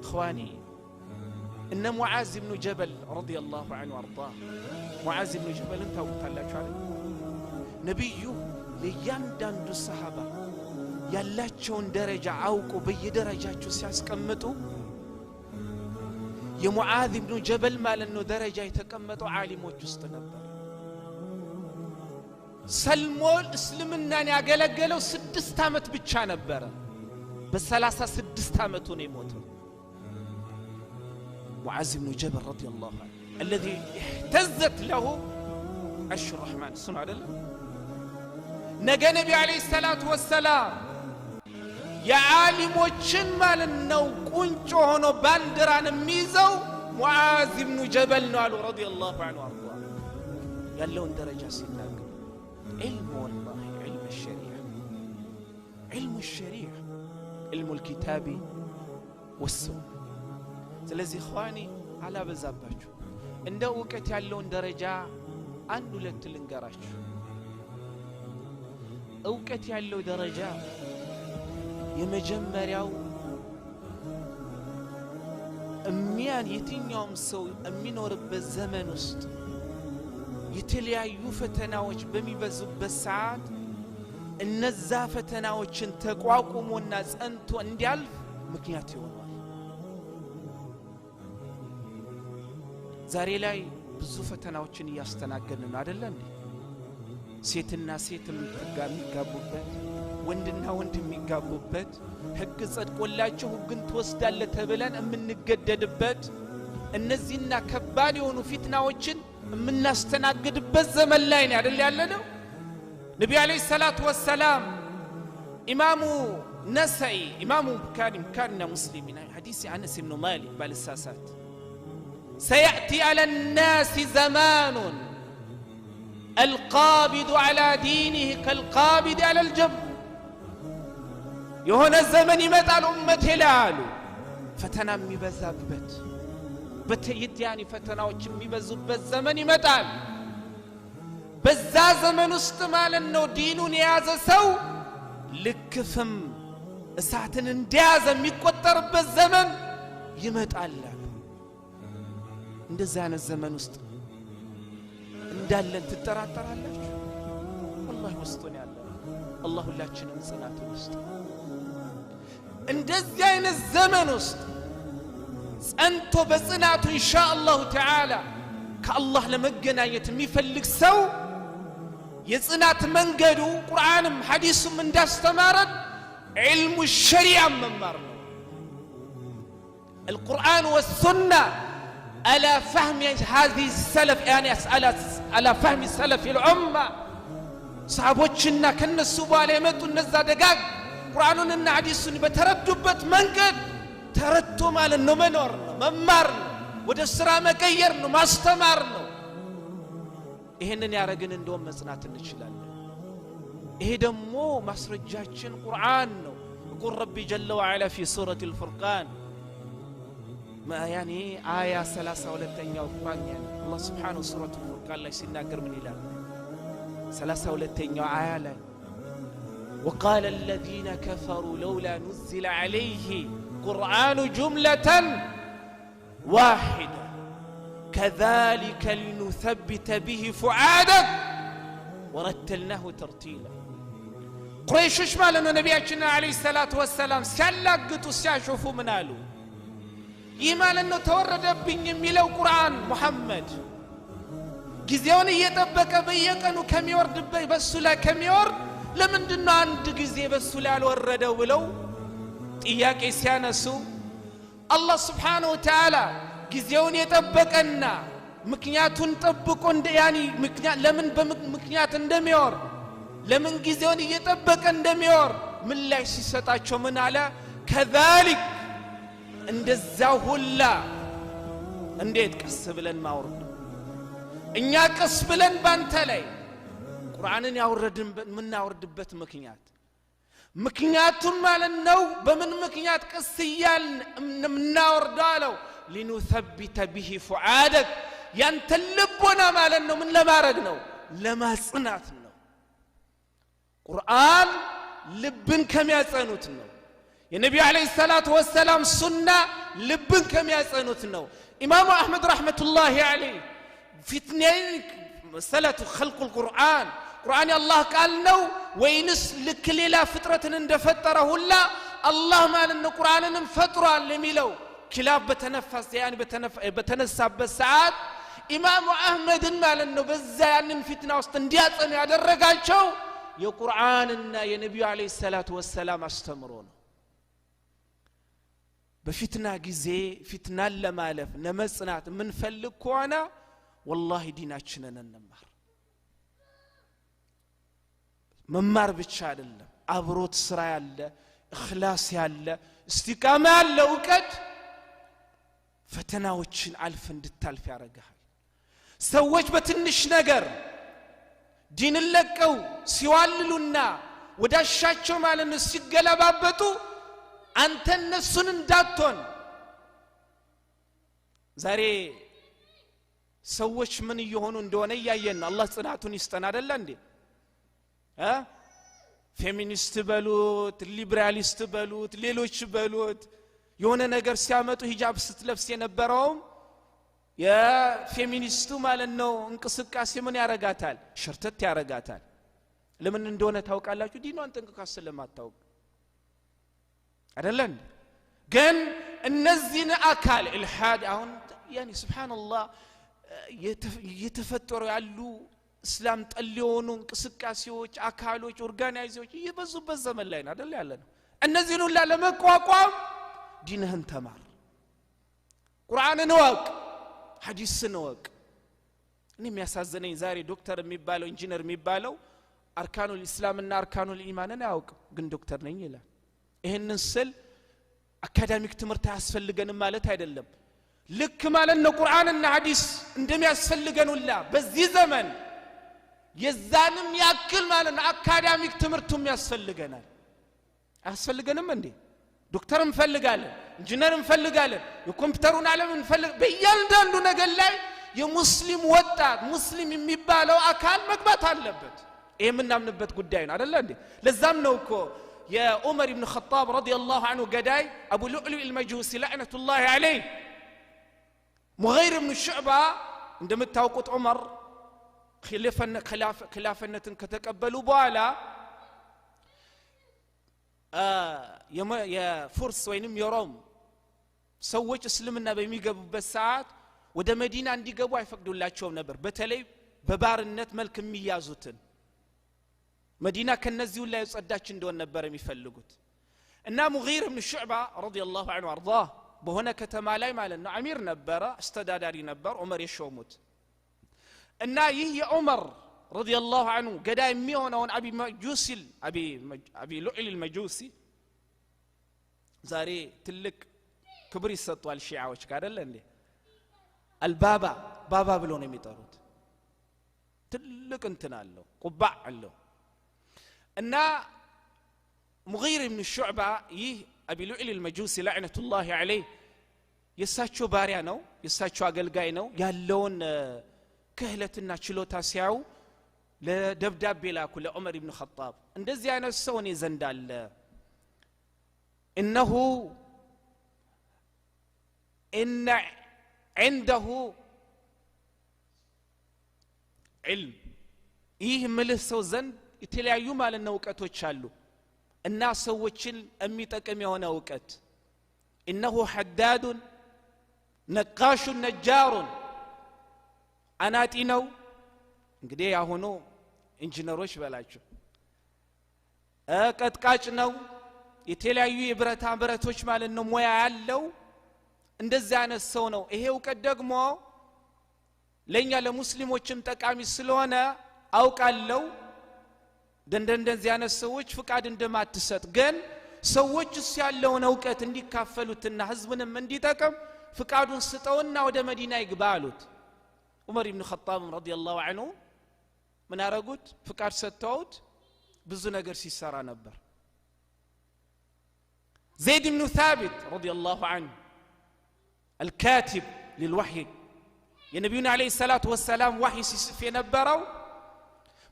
اخواني ان معاذ بن جبل رضي الله عنه وارضاه، معاذ بن جبل انت وقتلاችሁ عليه نبيو ለያንዳንዱ ሰሃባ ያላቸውን ደረጃ አውቆ በየደረጃቸው ሲያስቀምጡ የሙዓዝ ኢብኑ ጀበል ማለት ነው ደረጃ የተቀመጠው ዓሊሞች ውስጥ ነበር። ሰልሞል እስልምናን ያገለገለው 6 ዓመት ብቻ ነበር። በ36 ዓመቱ ነው የሞተው ሙዓዝ ኢብኑ ጀበል ረዲየላሁ ዐንሁ الذي اهتزت له عرش الرحمن سنة አይደለም። ነገ ነቢ አለይሂ ሰላቱ ወሰላም የዓሊሞችን ማለት ነው ቁንጮ ሆኖ ባንዲራን የሚይዘው ሙዓዝ ኢብኑ ጀበል ነው አሉ ረዲየላሁ ዐንሁ አርዳ ያለውን ደረጃ ሲናገር علم والله علم الشريعة علم الكتاب والسنة. ስለዚህ اخواني አላበዛባችሁ እንደ እውቀት ያለውን ደረጃ አንድ ሁለት ልንገራችሁ። እውቀት ያለው ደረጃ የመጀመሪያው የትኛውም ሰው የሚኖርበት ዘመን ውስጥ የተለያዩ ፈተናዎች በሚበዙበት ሰዓት እነዛ ፈተናዎችን ተቋቁሞና ጸንቶ እንዲያልፍ ምክንያት ይሆናል። ዛሬ ላይ ብዙ ፈተናዎችን እያስተናገድን ነው አይደል እንዴ? ሴትና ሴት የሚጋቡበት፣ ወንድና ወንድ የሚጋቡበት፣ ህግ ጸድቆላቸው ህግን ተወስዳለህ ተብለን የምንገደድበት፣ እነዚህና ከባድ የሆኑ ፊትናዎችን የምናስተናግድበት ዘመን ላይ ነው አይደል ያለነው? ነቢ አለይሂ ሰላቱ ወሰላም ኢማሙ ነሰኢ ኢማሙ ቡኻሪና ሙስሊም ሐዲስ አነስ ኢብኑ ማሊክ ባልሳሳት سيأتي على الناس زمان القابض على دينه كالقابض على الجبر. يهون الزمن يمتع الأمة لالو فتنا مبزابت بتيد يعني فتنا وجم مبزوبت زمن يمتع بزا زمن استمال انه دينون يازا سو لكفم ساعتن انديازا ميكوتر بالزمن يمتع الله. እንደዚህ አይነት ዘመን ውስጥ እንዳለን ትጠራጠራላችሁ? والله ውስጡን ያለ አላህ ሁላችንም ጽናቱን ውስጥ እንደዚህ አይነት ዘመን ውስጥ ጸንቶ በጽናቱ ኢንሻአላሁ ተዓላ ከአላህ ለመገናኘት የሚፈልግ ሰው የጽናት መንገዱ ቁርአንም ሐዲስም እንዳስተማረን علم الشريعة መማር ነው። القرآن والسنة على فهم هذه السلف يعني على فهم سلف الأمة صحابوችና ከነሱ በኋላ የመጡ እነዛ ደጋግ ቁርአኑንና ሐዲሱን በተረዱበት መንገድ ተረድቶ ማለት ነው መኖር ነው መማር ነው ወደ ስራ መቀየር ነው ማስተማር ነው ይሄንን ያረግን እንደውም መጽናት እንችላለን ይሄ ደግሞ ማስረጃችን ቁርአን ነው يقول ربي جل وعلا في سورة الفرقان ما يعني آية 32ኛው ቁርአን يعني الله سبحانه سورة الفرقان ላይ ሲናገር ምን ይላል 32ኛው آية ላይ وقال الذين كفروا لولا نزل عليه قرآن جملة واحدة كذلك لنثبت به فؤادك ورتلناه ترتيلا قريش مالنا نبينا عليه الصلاة والسلام سيلاقطوا سيشوفوا منالو يمال انه تورد بين يميلو قرآن محمد ጊዜውን እየጠበቀ በየቀኑ ከሚወርድ በሱ ላይ ከሚወርድ ለምንድነው አንድ ጊዜ በሱ ላይ አልወረደው ብለው ጥያቄ ሲያነሱ አላህ Subhanahu Wa Ta'ala ጊዜውን የጠበቀና ምክንያቱን ጠብቆ እንደ ያኒ ምክንያት ለምን በምክንያት እንደሚወርድ ለምን ጊዜውን እየጠበቀ እንደሚወርድ ምን ላይ ሲሰጣቸው ምን አለ ከذلك እንደዛው ሁላ እንዴት ቀስ ብለን ማውረድ እኛ ቀስ ብለን ባንተ ላይ ቁርአንን ያወረድን ምን ያወርድበት ምክንያቱም ማለት ነው በምን ምክንያት ቀስ ይያልን ምናወርዳለው لنثبت به فؤادك ያንተ ልቦና ማለት ነው ምን ለማድረግ ነው ለማጽናት ነው ቁርአን ልብን ከሚያጸኑት ነው የነብዩ አለይሂ ሰላቱ ወሰለም ሱና ልብን ከሚያጸኑት ነው ኢማሙ አህመድ ረህመቱላሂ ዐለይሂ فتنين مسألة خلق القرآن قرآن الله قال نو وينس لكليلا فترة اندفتره الله الله ما لأن القرآن انفترى لميلو كلاب بتنفس يعني بتنسب بالساعات إمام أحمد ما لأنه بزيان فتنة واستنديات أن يدرقال شو يا قرآن يا نبي عليه الصلاة والسلام استمرون بفتنة جزي فتنة لما لف نمسنات من فلكوانا والله ديناتنا ننمر ممار ብቻ አይደለም አብሮት ስራ ያለ اخلاص ያለ استقامه ያለ ወቀት ፈተናዎችን አልፍ እንድታልፍ ያረጋል ሰዎች በትንሽ ነገር ዲንን ለቀው ሲዋልሉና ወዳሻቸው ማለት ነው ሲገለባበጡ አንተ እነሱን እንዳትሆን ዛሬ ሰዎች ምን ይሆኑ እንደሆነ ያያየን አላህ ጽናቱን ይስጠን አይደል እንዴ ፌሚኒስት በሉት ሊበራሊስት በሉት ሌሎች በሉት የሆነ ነገር ሲያመጡ ሂጃብ ስትለብስ የነበረው የፌሚኒስቱ ማለት ነው እንቅስቃሴ ምን ያረጋታል ሽርተት ያረጋታል ለምን እንደሆነ ታውቃላችሁ ዲኗን ጠንቅቃ ስለማታውቅ አይደል ግን እነዚህን አካል الحاد አሁን يعني سبحان الله የተፈጠሩ ያሉ እስላም ጠልዮኑ እንቅስቃሴዎች አካሎች ኦርጋናይዜዎች እየበዙበት ዘመን ላይ ነው አይደል ያለነው እነዚህን ሁሉ ለመቋቋም ዲንህን ተማር ቁርአንን ወቅ ሐዲስን ወቅ እኔ የሚያሳዝነኝ ዛሬ ዶክተር የሚባለው ኢንጂነር የሚባለው አርካኑል እስላምና አርካኑል ኢማንን ያውቅ ግን ዶክተር ነኝ ይላል ይሄንን ስል አካዳሚክ ትምህርት ያስፈልገንም ማለት አይደለም ልክ ማለት ነው ቁርአንና ሐዲስ እንደሚያስፈልገን ሁላ በዚህ ዘመን የዛንም ያክል ማለት ነው አካዳሚክ ትምህርቱም ያስፈልገናል አስፈልገንም እንዴ ዶክተር እንፈልጋለን ኢንጂነር እንፈልጋለን የኮምፒውተሩን ዓለም እንፈልግ በእያንዳንዱ ነገር ላይ የሙስሊም ወጣት ሙስሊም የሚባለው አካል መግባት አለበት ይሄ ምናምንበት ጉዳይ ነው አይደል እንዴ ለዛም ነው እኮ የዑመር ኢብኑ ኸጣብ ረዲየላሁ ዐንሁ ገዳይ አቡ ሉዕሉዕ አልመጁሲ ለዕነቱላሂ ዐለይሂ مغير بن الشعبة عندما تاوقت عمر خلافة كتقبلوا بوالا يا فرس وينم يروم سويت اسلمنا بميقبوا بالساعات ودا مدينة عندي قبوا يفقدوا الله تشوف نبر بتلي ببار النت ملك ميازوتن مدينة كنزيو الله يصدقش دون نبر يفلقوت إنما مغير بن الشعبة رضي الله عنه وارضاه بهنا كتما لاي مالنا عمير نبرة استداداري نبر عمر يشوموت እና ይህ የዑመር ረዲየላሁ ዐንሁ ገዳይ የሚሆነውን አቢ ሉዕል አልመጁሲ ዛሬ ትልቅ ክብር ይሰጣል ሺዓዎች ካደለ እንዴ አልባባ ባባ ብሎ ነው የሚጠሩት ትልቅ እንትን አለው ቁባዕ አለው እና ሙጊር ኢብኑ ሹዕባ ይህ አቢ ሉዕል አልመጁሲ ለዕነቱላሂ ዐለይህ የሳቸው ባሪያ ነው የሳቸው አገልጋይ ነው ያለውን ክህለትና ችሎታ ሲያዩ ለደብዳቤ ላኩ ለዑመር ኢብኑ ኸጣብ እንደዚህ አይነት ሰው እኔ ዘንድ አለ إنه إن عنده علم ይህ ምልህ ሰው ዘንድ የተለያዩ ማለት ነው እውቀቶች አሉ እና ሰዎችን የሚጠቅም የሆነ እውቀት إنه حداد نقاش نجار አናጢ ነው እንግዲህ ያሁኑ ኢንጂነሮች በላቸው ቀጥቃጭ ነው የተለያዩ የብረታ ብረቶች ማለት ነው ሙያ ያለው እንደዚህ አይነት ሰው ነው ይሄ እውቀት ደግሞ ለኛ ለሙስሊሞችም ጠቃሚ ስለሆነ አውቃለሁ እንደዚህ አይነት ሰዎች ፍቃድ እንደማትሰጥ ግን ሰዎች ያለውን እውቀት እንዲካፈሉትና ህዝብንም እንዲጠቅም ፍቃዱን ስጠውና ወደ መዲና ይግባ አሉት ዑመር ኢብኑ ኸጣብ ረዲየላሁ ዐንሁ ምን አረጉት ፍቃድ ሰጥተውት ብዙ ነገር ሲሰራ ነበር زيد بن ثابت رضي الله عنه الكاتب للوحي يا نبينا عليه الصلاة والسلام وحي سيصف ينبروا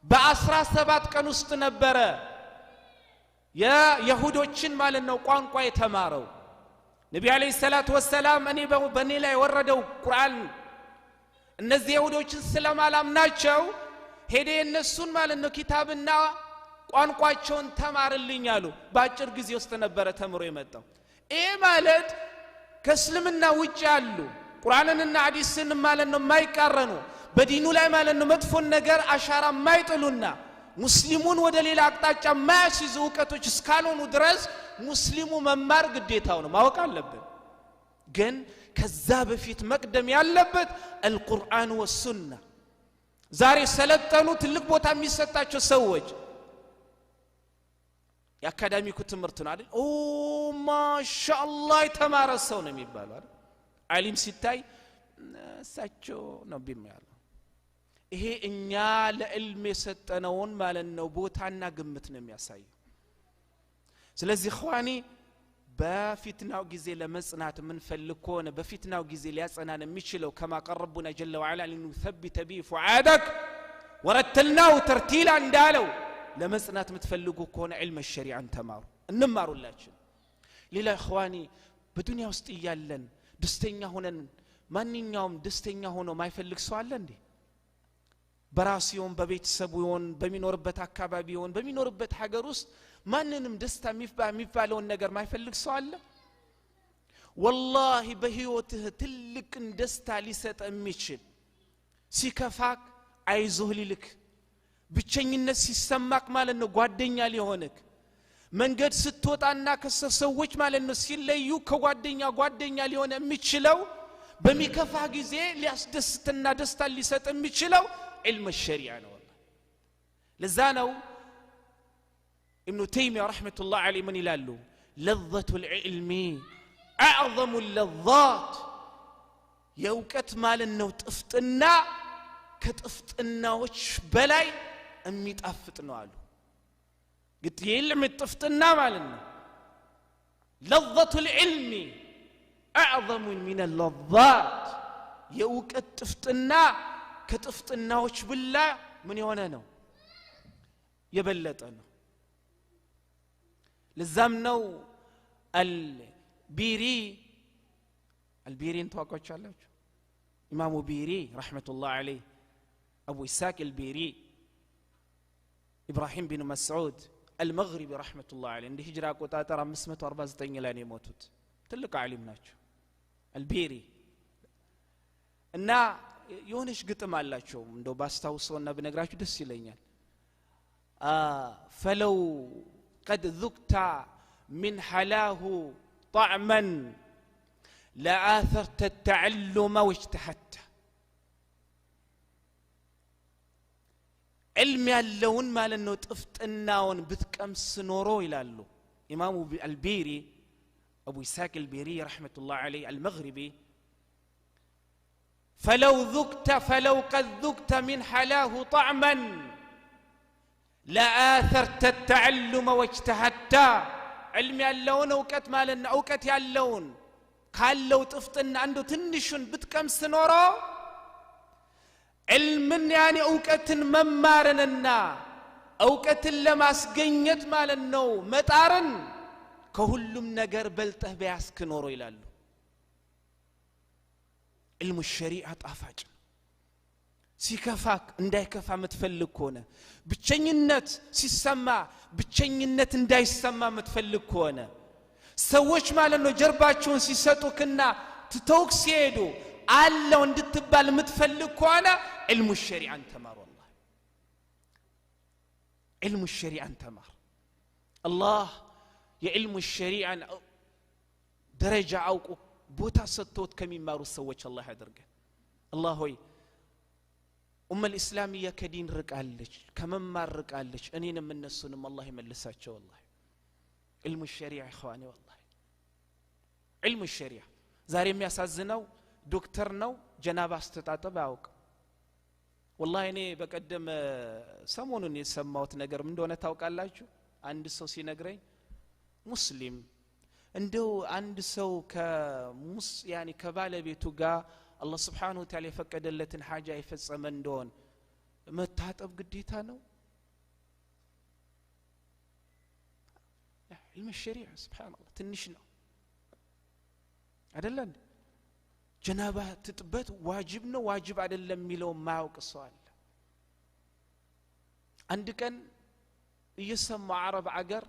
بأسرى سبات كان استنبرا يا يهودوچن مالنو قانقوا يتماروا نبي عليه الصلاة والسلام أني بني لا يوردوا قرآن እነዚህ يهودوچن سلام አላምናቸው ሄደ የነሱን ማለነው ኪታብና ቋንቋቸውን ተማርልኝ አሉ ባጭር ጊዜ ውስጥ ነበር ተምሮ የመጣው ይሄ ማለት ከእስልምና ውጭ ያሉ ቁርአንንና ሐዲስን ማለት ነው የማይቃረኑ በዲኑ ላይ ማለት ነው መጥፎ ነገር አሻራ የማይጥሉና ሙስሊሙን ወደ ሌላ አቅጣጫ ማያስይዙ እውቀቶች እስካልሆኑ ድረስ ሙስሊሙ መማር ግዴታው ነው ማወቅ አለበት ግን ከዛ በፊት መቅደም ያለበት አልቁርአን ወሱና ዛሬ ሰለጠኑ ትልቅ ቦታ የሚሰጣቸው ሰዎች የአካዳሚኩ ትምህርት ነው አይደል ኦ ማሻአላህ የተማረ ሰው ነው የሚባለው አይደል ዓሊም ሲታይ እሳቸው ነው ቢሚያለው ይሄ እኛ ለዕልም የሰጠነውን ማለት ነው ቦታና ግምት ነው የሚያሳየው ስለዚህ ኸዋኒ በፊትናው ጊዜ ለመጽናት ምን ፈልኮነ በፊትናው ጊዜ ሊያጸናን የሚችለው كما قربنا جل وعلا لنثبت به فؤادك ورتلناه ترتيلا እንዳለው ለመጽናት የምትፈልጉ ከሆነ علم الشريعه ተማሩ እንማሩላችሁ ሌላ ኸዋኒ በዱንያ ውስጥ ይያለን ደስተኛ ሆነን ማንኛውም ደስተኛ ሆኖ ማይፈልግ ሰው አለ እንዴ በራሲውን በቤተሰቡ ይሆን በሚኖርበት አካባቢ ይሆን በሚኖርበት ሀገር ውስጥ ማንንም ደስታ የሚባለውን ነገር ማይፈልግ ሰው አለ والله በህይወትህ ትልቅ ደስታ ሊሰጥ የሚችል ሲከፋክ አይዞህ ሊልክ ብቸኝነት ሲሰማክ ማለት ነው ጓደኛ ሊሆንክ መንገድ ስትወጣና ከሰዎች ማለት ነው ሲለዩ ከጓደኛ ሊሆን የሚችለው በሚከፋ ጊዜ ሊያስደስትና ደስታ ሊሰጥ የሚችለው علم الشريعه ነው والله ለዛ ነው ابن تيميه رحمه الله عليه من ይላሉ لذة العلم اعظم اللذات የውቀት ማለት ነው ጥፍጥና ከጥፍጥናዎች በላይ የሚጣፍጥ ነው አሉ ግድ የልም ጥፍጥና ማለት ነው لذة العلم اعظم من اللذات የውቀት ጥፍጥና ከጥፍጥናዎች ብላ ምን የሆነ ነው የበለጠ ነው ለዛም ነው البيرين ተዋቋቻላችሁ ኢማሙ ቢሪ ረህመቱላህ ዐለይህ አቡ ኢስሐቅ البيري ኢብራሂም ቢን መስዑድ المغربي ረህመቱላህ ዐለይህ እንደ ሂጅራ አቆጣጠር 549 ላይ ነው የሞቱት ትልቅ ዓሊም ናቸው البيري እና የሆነች ግጥም አላቸው እንደው ባስታውሰውና በነግራችሁ ደስ ይለኛል فلو قد ذقت من حلاه طعما لآثرت التعلم واجتهدت علم ያለውን ማለት ነው ጥፍጥናውን ብትቀምስ ኖሮ ይላሉ ኢማሙ አልቢሪ أبو إسحاق البيري رحمة الله عليه المغربي فلو قد ذقت من حلاه طعما لآثرت التعلم واجتهدت علم ያለውን እውቀት ማለት ነው እውቀት ያለውን ካለው ጥፍጥና አንዱ ትንሹን ብትቀምስ ኖሮ علምን ያኔ እውቀትን መማርንና እውቀትን ለማስገኘት ማለት ነው መጣርን ከሁሉም ነገር በልጠህ በያስክ ኖሮ ይላሉ علم الشريعه ጣፋጭ ሲከፋክ እንዳይከፋ ምትፈልግ ከሆነ ብቸኝነት ሲሰማ ብቸኝነት እንዳይሰማ ምትፈልግ ከሆነ ሰዎች ማለት ነው ጀርባቸውን ሲሰጡክና ትተውክ ሲሄዱ አለው እንድትባል ምትፈልግ ከሆነ علم الشريعه ተማር والله علم الشريعه ተማር الله የዕልሙ ሸሪዓ ደረጃ አውቁ ቦታ ሰጥቶት ከሚማሩ ሰዎች አላህ ያደርገን አላህ ሆይ ኡመል እስላሚያ ከዲን ርቃለች ከመማር ርቃለች እኔንም እነሱንም አላህ ይመልሳቸው والله علم الشريعه اخواني والله علم الشريعه ዛሬ የሚያሳዝነው ዶክተር ነው ጀናባ አስተጣጠብ ያውቅ والله እኔ በቀደም ሰሞኑን የሰማሁት ነገር ምን እንደሆነ ታውቃላችሁ አንድ ሰው ሲነግረኝ ሙስሊም እንደው አንድ ሰው ከሙስ ያኒ ከባለቤቱ ጋር አላህ Subhanahu Wa Ta'ala የፈቀደለትን ሐጃ ይፈጸመ እንደሆነ መታጠብ ግዴታ ነው علم الشريعه سبحان الله ትንሽ ነው አይደለም ጀናባ ትጥበት ዋጅብ ነው ዋጅብ አይደለም የሚለው ማያውቅ ሰው አለ አንድ ቀን እየሰማ አረብ አገር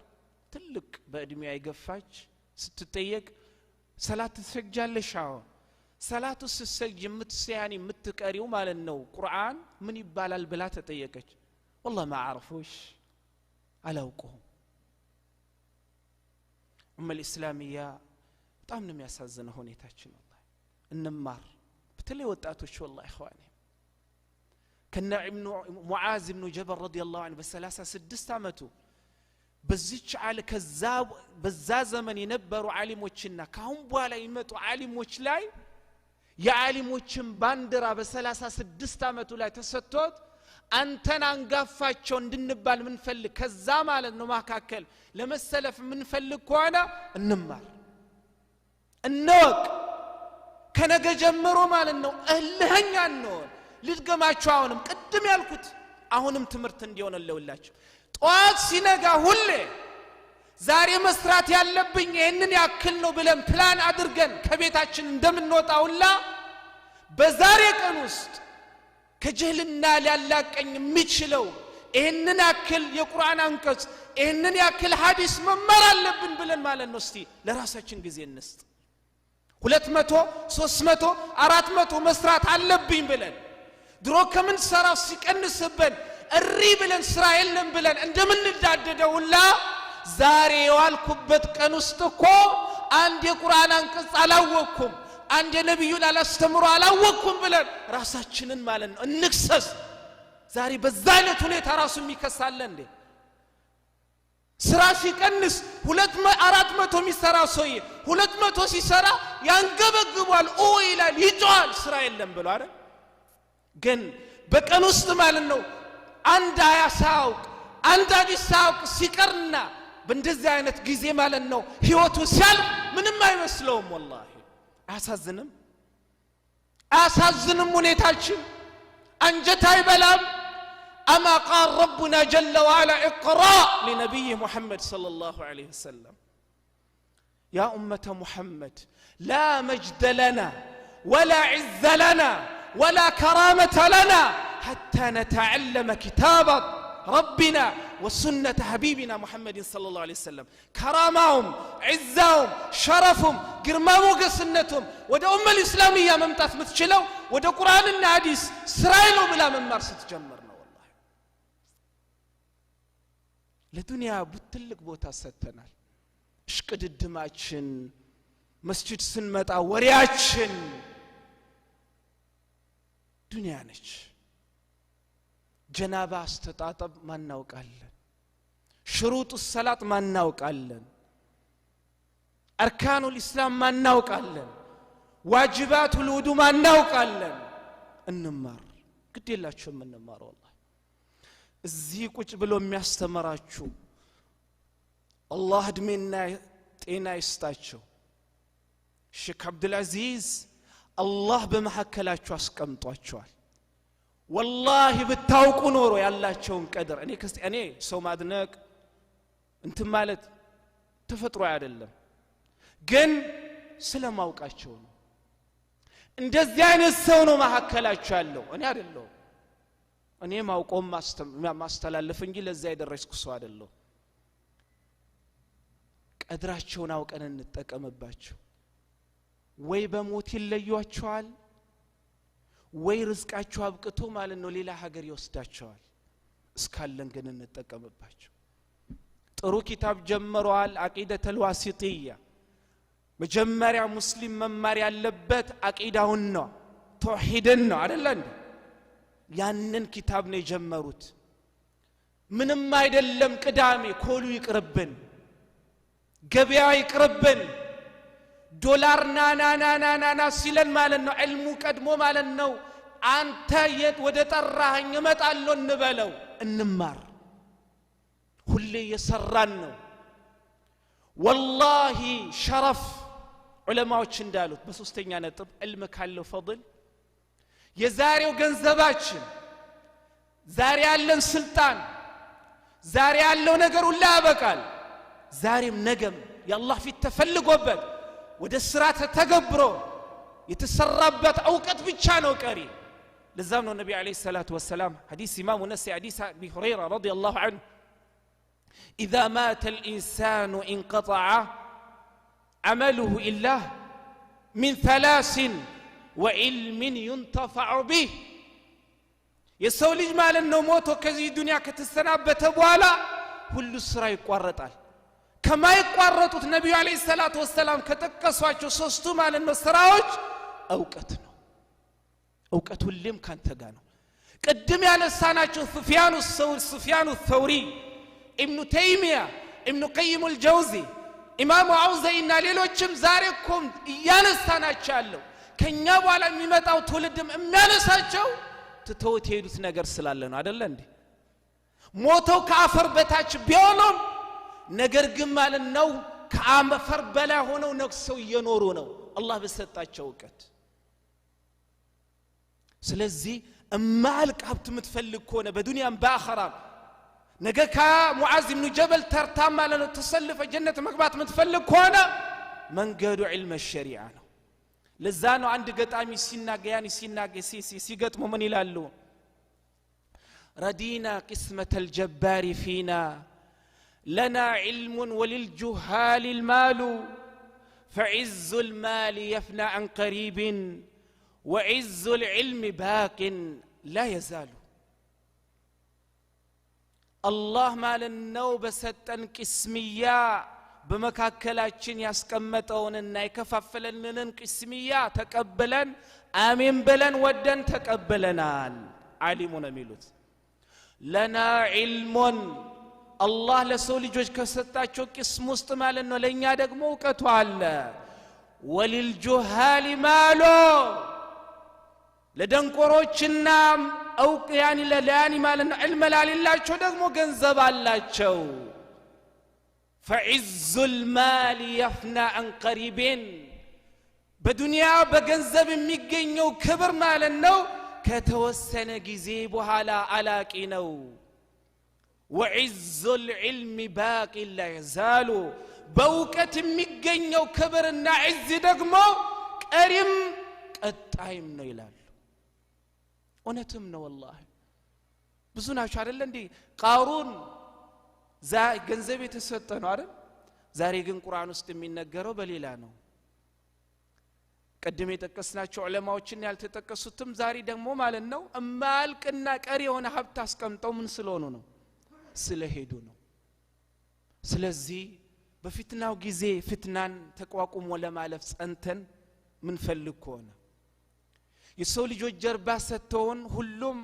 ትልቅ በእድሜ አይገፋች ስትጠየቅ ሰላት ትሰግጃለሽ አዎ ሰላቱ ስትሰግጂ የምትሰያኒ የምትቀሪው ማለት ነው ቁርአን ምን ይባላል ብላ ተጠየቀች والله ما اعرفوش አላውቀውም الاسلاميه በጣም ነው የሚያሳዝነው ሁኔታችን والله እንማር በተለይ ወጣቶች والله اخواني كنا ابن معاذ بن جبل رضي الله عنه ب36 አመቱ በዚች አለ ከዛብ በዛ ዘመን የነበሩ ዓሊሞችና ካሁን በኋላ ይመጡ ዓሊሞች ላይ የዓሊሞችን ባንዲራ በ36 አመቱ ላይ ተሰጥቶት አንተን አንጋፋቸው እንድንባል ምን ፈልግ ከዛ ማለት ነው ማካከል ለመሰለፍ ምን ፈልግ ከሆነ እንማር እንወቅ ከነገ ጀምሮ ማለት ነው እልህኛ ነው ልትገማቸው አሁንም ቅድም ያልኩት አሁንም ትምርት እንዲሆነልውላችሁ ጧት ሲነጋ ሁሌ ዛሬ መስራት ያለብኝ ይሄንን ያክል ነው ብለን ፕላን አድርገን ከቤታችን እንደምንወጣውላ በዛሬ ቀን ውስጥ ከጀህልና ሊያላቀኝ የሚችለው ይሄንን ያክል የቁርአን አንቀጽ ይሄንን ያክል ሐዲስ መማር አለብን ብለን ማለት ነው እስቲ ለራሳችን ጊዜ እንስጥ 200 300 400 መስራት አለብኝ ብለን ድሮ ከምን ሰራው ሲቀንስብን እሪ ብለን ስራ የለም ብለን እንደምንዳደደውላ ዛሬ የዋልኩበት ቀን ውስጥ እኮ አንድ የቁርአን አንቀጽ አላወቅኩም አንድ የነብዩን አላስተምሩ አላወቅኩም ብለን ራሳችንን ማለት ነው እንክሰስ ዛሬ በዛ አይነት ሁኔታ ራሱ የሚከሳለ እንዴ ስራ ሲቀንስ 400 የሚሰራ ሰውዬ 200 ሲሰራ ያንገበግባል ኦ ይላል ይጮሃል ስራ የለም ብሎ አይደል ግን በቀን ውስጥ ማለት ነው አንድ አያሳውቅ አንድ አዲሳውቅ ሲቀርና በእንደዚህ አይነት ጊዜ ማለት ነው ህይወቱ ሲያል ምንም አይመስለውም والله አሳዝንም ሁኔታችን አንጀት አይበላም اما قال ربنا جل وعلا اقرا لنبي محمد صلى الله عليه وسلم يا امه محمد لا مجد لنا ولا عز لنا ولا كرامه لنا حتى نتعلم كتاب ربنا وسنة حبيبنا محمد صلى الله عليه وسلم كرامهم عزهم شرفهم قرمامو قسنتهم ودا الإسلامية ممتاث متشلو ودا قرآن الحديث سرايلو بلا ممار ستجمرنا والله لدنيا بتلك بوتا ستنال اشقد الدماء مسجد سنمتا ورياتشن دنيا نج ጀናባ አስተጣጠብ ማናውቃለን ሽሩጡ ሰላት ማናውቃለን አርካኑል ኢስላም ማናውቃለን ዋጅባቱል ውዱ ማናውቃለን እንማር ግድ የላችሁም እንማር والله እዚህ ቁጭ ብሎ የሚያስተምራችሁ አላህ እድሜና ጤና ይስጣቸው ሼክ አብዱል አዚዝ አላህ በመሐከላችሁ አስቀምጧቸዋል والله ብታውቁ ኖሮ ያላቸውን ቀድር እኔ ሰው ማድነቅ እንትን ማለት ተፈጥሮ አይደለም ግን ስለማውቃቸው ነው እንደዚህ አይነት ሰው ነው መሐከላችሁ ያለው እኔ አይደለም እኔ ማውቆም ማስተላለፍ እንጂ ለዛ የደረስኩ ሰው አይደለም ቀድራቸውን አውቀን እንጠቀምባቸው ወይ በሞት ይለዩዋቸዋል ወይ ርዝቃቸው አብቅቶ ማለት ነው ሌላ ሀገር ይወስዳቸዋል እስካለን ግን እንጠቀምባቸው ጥሩ ኪታብ ጀመረዋል አቂደተል ዋሲጢያ መጀመሪያ ሙስሊም መማር ያለበት አቂዳውን ነው ተውሂድን ነው አይደል እንዴ ያንን ኪታብ ነው የጀመሩት ምንም አይደለም ቅዳሜ ኮሉ ይቅርብን ገበያ ይቅርብን ዶላር ናናናናና ሲለን ማለት ነው ዕልሙ ቀድሞ ማለት ነው አንተ የት ወደ ጠራኸኝ እመጣለሁ እንበለው እንማር ሁሌ የሰራን ነው والله شرف ዑለማዎች እንዳሉት በሶስተኛ ነጥብ ዕልም ካለው ፈضል የዛሬው ገንዘባችን ዛሬ ያለን ስልጣን ዛሬ ያለው ነገር ሁሉ ያበቃል ዛሬም ነገም የአላህ ፊት ተፈልጎበት ወደ ስራ ተተገብሮ የተሰራበት ዕውቀት ብቻ ነው ቀሪ ለዛም ነው ነብዩ አለይሂ ሰላቱ ወሰለም ሐዲስ ኢማሙ ነሲ ሐዲስ አቢ ሁረይራ ረዲየላሁ ዐንሁ إذا مات الإنسان انقطع عمله إلا من ثلاث وعلم ينتفع به የሰው ልጅ ማለት ነው ሞቶ ከዚህ ዱንያ ከተሰናበተ በኋላ ሁሉ ስራ ይቋረጣል ከማይቋረጡት ነብዩ አለይሂ ሰላቱ ወሰለም ከተቀሷቸው ሶስቱ ማለት ነው ስራዎች ዕውቀት ነው ዕውቀት ሁሌም ካንተ ጋር ነው ቀድም ያነሳናቸው ሱፊያኑ ተውሪ ابن تيمية ابن قيم الجوزي امام عوزينا ሌሎችም ዛሬ ኮም ያነሳናቸው ከኛ በኋላ የሚመጣው ትውልድም የሚያነሳቸው ተተውት ሄዱት ነገር ስላለ ነው አይደል እንዴ ሞተው ከአፈር በታች ቢሆኑም ነገር ግን ማለት ነው ከአፈር በላይ ሆነው ነክሰው እየኖሩ ነው አላህ በሰጣቸው ዕውቀት ስለዚህ እማልቅ ሀብት የምትፈልግ ከሆነ በዱንያም በአኺራም ነገ ከሙዓዝ ኢብኑ ጀበል ተርታ ማለት ነው ተሰልፈ ጀነት መግባት የምትፈልግ ከሆነ መንገዱ ዒልም ሸሪዓ ነው ለዛ ነው አንድ ገጣሚ ሲገጥሙ ምን ይላሉ ረዲና قسمة الجبار فينا لنا علم وللجهال المال فعز المال يفنى عن قريب وعز العلم باق لا يزال الله ማለነው በሰጠን ቅስሚያ በመካከላችን ያስቀመጠውንና የከፋፈለንን ቅስሚያ ተቀበለን አሜን ብለን ወደን ተቀበለናል ዓሊሙን የሚሉት ለና ዒልሙን አላህ ለሰው ልጆች ከሰጣቸው ቅስም ውስጥ ማለት ነው ለኛ ደግሞ ዕውቀቱ አለ ወልልጁሃሊ ማሉ ለደንቆሮችና أوك يعني لاني مالنا علم لالاቸው ደግሞ ገንዘብ አላቸው فعز المال يفنى عن قريب በዱንያ በገንዘብ የሚገኘው ክብር ማለት ነው ከተወሰነ ጊዜ በኋላ አላቂ ነው وعز العلم باقي لا يزال በእውቀት የሚገኘው ክብርና ዒዝ ደግሞ ቀሪም ቀጣይም ነው ይላል እውነትም ነው والله ብዙ ናቸው አይደል እንዴ ቃሩን ገንዘብ የተሰጠ ነው አይደል ዛሬ ግን ቁርአን ውስጥ የሚነገረው በሌላ ነው ቀደም የጠቀስናቸው ዑለማዎችን ያልተጠቀሱትም ዛሬ ደግሞ ማለት ነው እማልቅና ቀሪ የሆነ ሀብት አስቀምጠው ምን ስለሆኑ ነው ስለሄዱ ነው ስለዚህ በፍትናው ጊዜ ፍትናን ተቋቁሞ ለማለፍ ጸንተን ምን ፈልግ ከሆነ የሰው ልጆች ጀርባ ሰጥተውን ሁሉም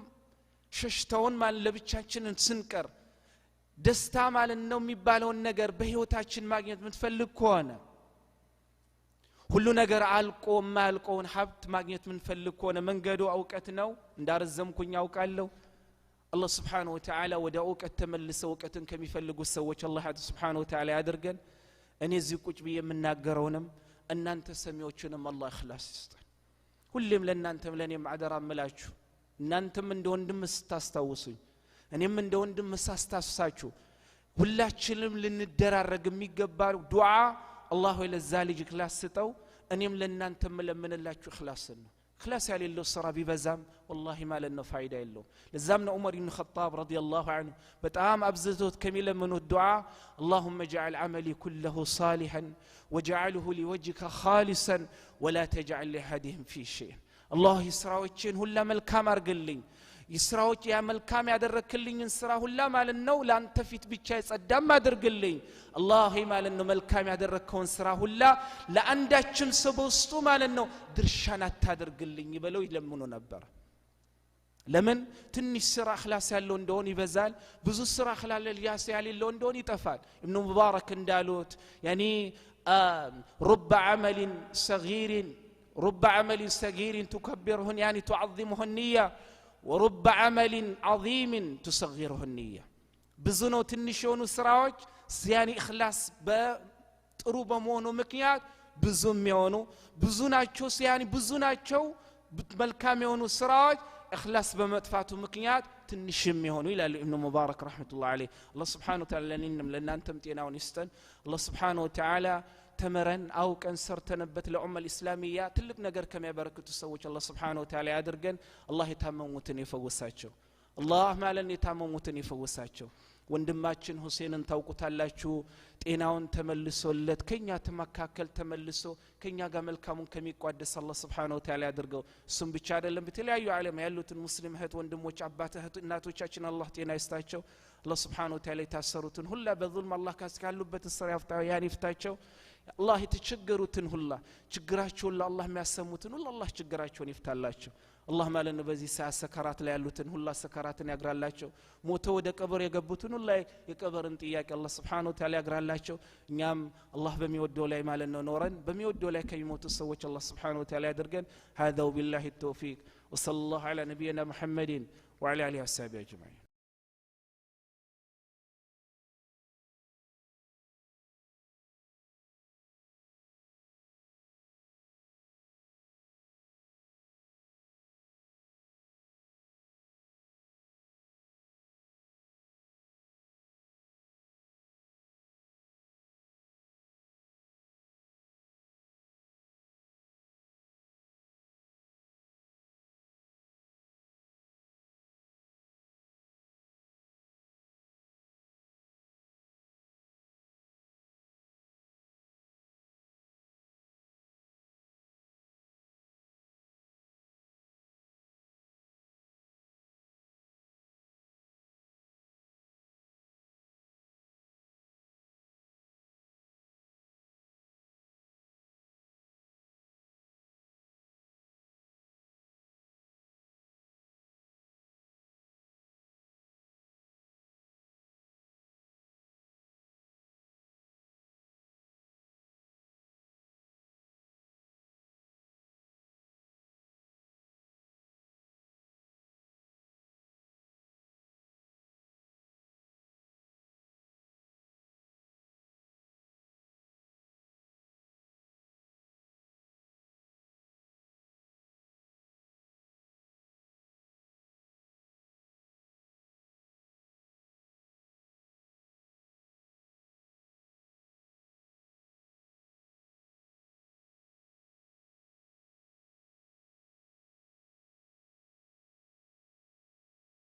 ሸሽተውን ማለት ለብቻችንን ስንቀር ደስታ ማለት ነው የሚባለውን ነገር በህይወታችን ማግኘት ምንፈልግ ከሆነ ሁሉ ነገር አልቆ ማልቆውን ሀብት ማግኘት ምንፈልግ ከሆነ መንገዱ ዕውቀት ነው እንዳረዘምኩኝ አውቃለሁ አላህ Subhanahu Wa Ta'ala ወደ ዕውቀት ተመልሰው ዕውቀትን ከሚፈልጉ ሰዎች አላህ Subhanahu Wa Ta'ala ያድርገን እኔ እዚህ ቁጭ ብዬ የምናገረውንም እናንተ ሰሚዎችንም አላህ ኢኽላስ ይስጠን ሁሌም ለእናንተም ለኔም አደራ እምላችሁ እናንተም እንደ ወንድም ስታስታውሱኝ እኔም እንደ ወንድም ሳስታውሳችሁ ሁላችንም ልንደራረግ የሚገባ ዱዓ አላህ ለዛ ልጅ ኢኽላስ ስጠው እኔም ለእናንተም ለምንላችሁ ኢኽላስ ነው ኢኽላስ ያለው ስራ ቢበዛም والله ማለት ነው ፋይዳ የለውም ለዛም ነው ዑመር ኢብኑ ኸጣብ ረዲየላሁ ዐንሁ በጣም አብዝቶት ከሚለምኑት ዱዓ اللهم اجعل عملي كله صالحا واجعله لوجهك خالصا ولا تجعل لأحدهم فيه شيء الله ይስራዎችን ሁላ መልካም አርግልኝ ይስራዎች ያ መልካም ያደረክልኝን ስራ ሁላ ማለት ነው ላንተ ፊት ብቻ ይጸዳም አድርግልኝ አላህ ማለት ነው መልካም ያደረከውን ስራ ሁላ ለአንዳችን ሰበስቱ ማለት ነው ድርሻን አታድርግልኝ ብለው ይለምኑ ነበር ለምን ትንሽ ስራ ኢኽላስ ያለው እንደሆነ ይበዛል ብዙ ስራ ኢኽላስ ያለው እንደሆነ ይጠፋል ኢብኑ ሙባረክ እንዳሉት ያኒ رب عمل صغير تكبره يعني تعظمه النية ورب عمل عظيم تصغره النية بزنو تنشونو سراوج يعني إخلاص بطرو بمونو مكيات بزوم يونو بزوناچو يعني بزوناچو ملكام يونو سراوج إخلاص بمطفاتو مكيات تنشم يونو إلى ابن مبارك رحمة الله عليه الله سبحانه وتعالى لنا أنتم تيناون يستن الله سبحانه وتعالى تمرن أو كان سرتنبت لأمة الإسلامية تلك نجر كم يبارك تسوي الله سبحانه وتعالى يدرجن الله يتمموتن يفوساتشو الله ما لن يتمموتن يفوساتشو ወንድማችን ሁሴንን ታውቁታላችሁ ጤናውን ተመልሶለት ከኛ ተመካከል ተመልሶ ከኛ ጋር መልካሙን ከሚቋደስ አላህ Subhanahu Wa Ta'ala ያድርገው እሱም ብቻ አይደለም በተለያዩ ዓለም ያሉትን ሙስሊም እህት ወንድሞች አባት እህት እናቶቻችን አላህ ጤና ይስጣቸው አላህ Subhanahu Wa Ta'ala የታሰሩትን ሁላ በዙልም አላህ ካስካሉበት እስራ ይፍታቸው አላህ የተቸገሩትን ሁላ ችግራቸውን ለአላህ የሚያሰሙትን ሁላ አላህ ችግራቸውን ይፍታላቸው አላህ ማለት ነው በዚህ ሰዓት ሰከራት ላይ ያሉትን ሁላ ሰከራትን ያግራላቸው ሞቶ ወደ ቀብር የገቡትን ሁላ የቀብርን ጥያቄ አላህ Subhanahu Wa Ta'ala ያግራላቸው እኛም አላህ በሚወደው ላይ ማለት ነው ኖረን በሚወደው ላይ ከሚሞቱ ሰዎች አላህ Subhanahu Wa Ta'ala ያድርገን هذا وبالله التوفيق وصلى الله على نبينا محمد وعلى اله وصحبه اجمعين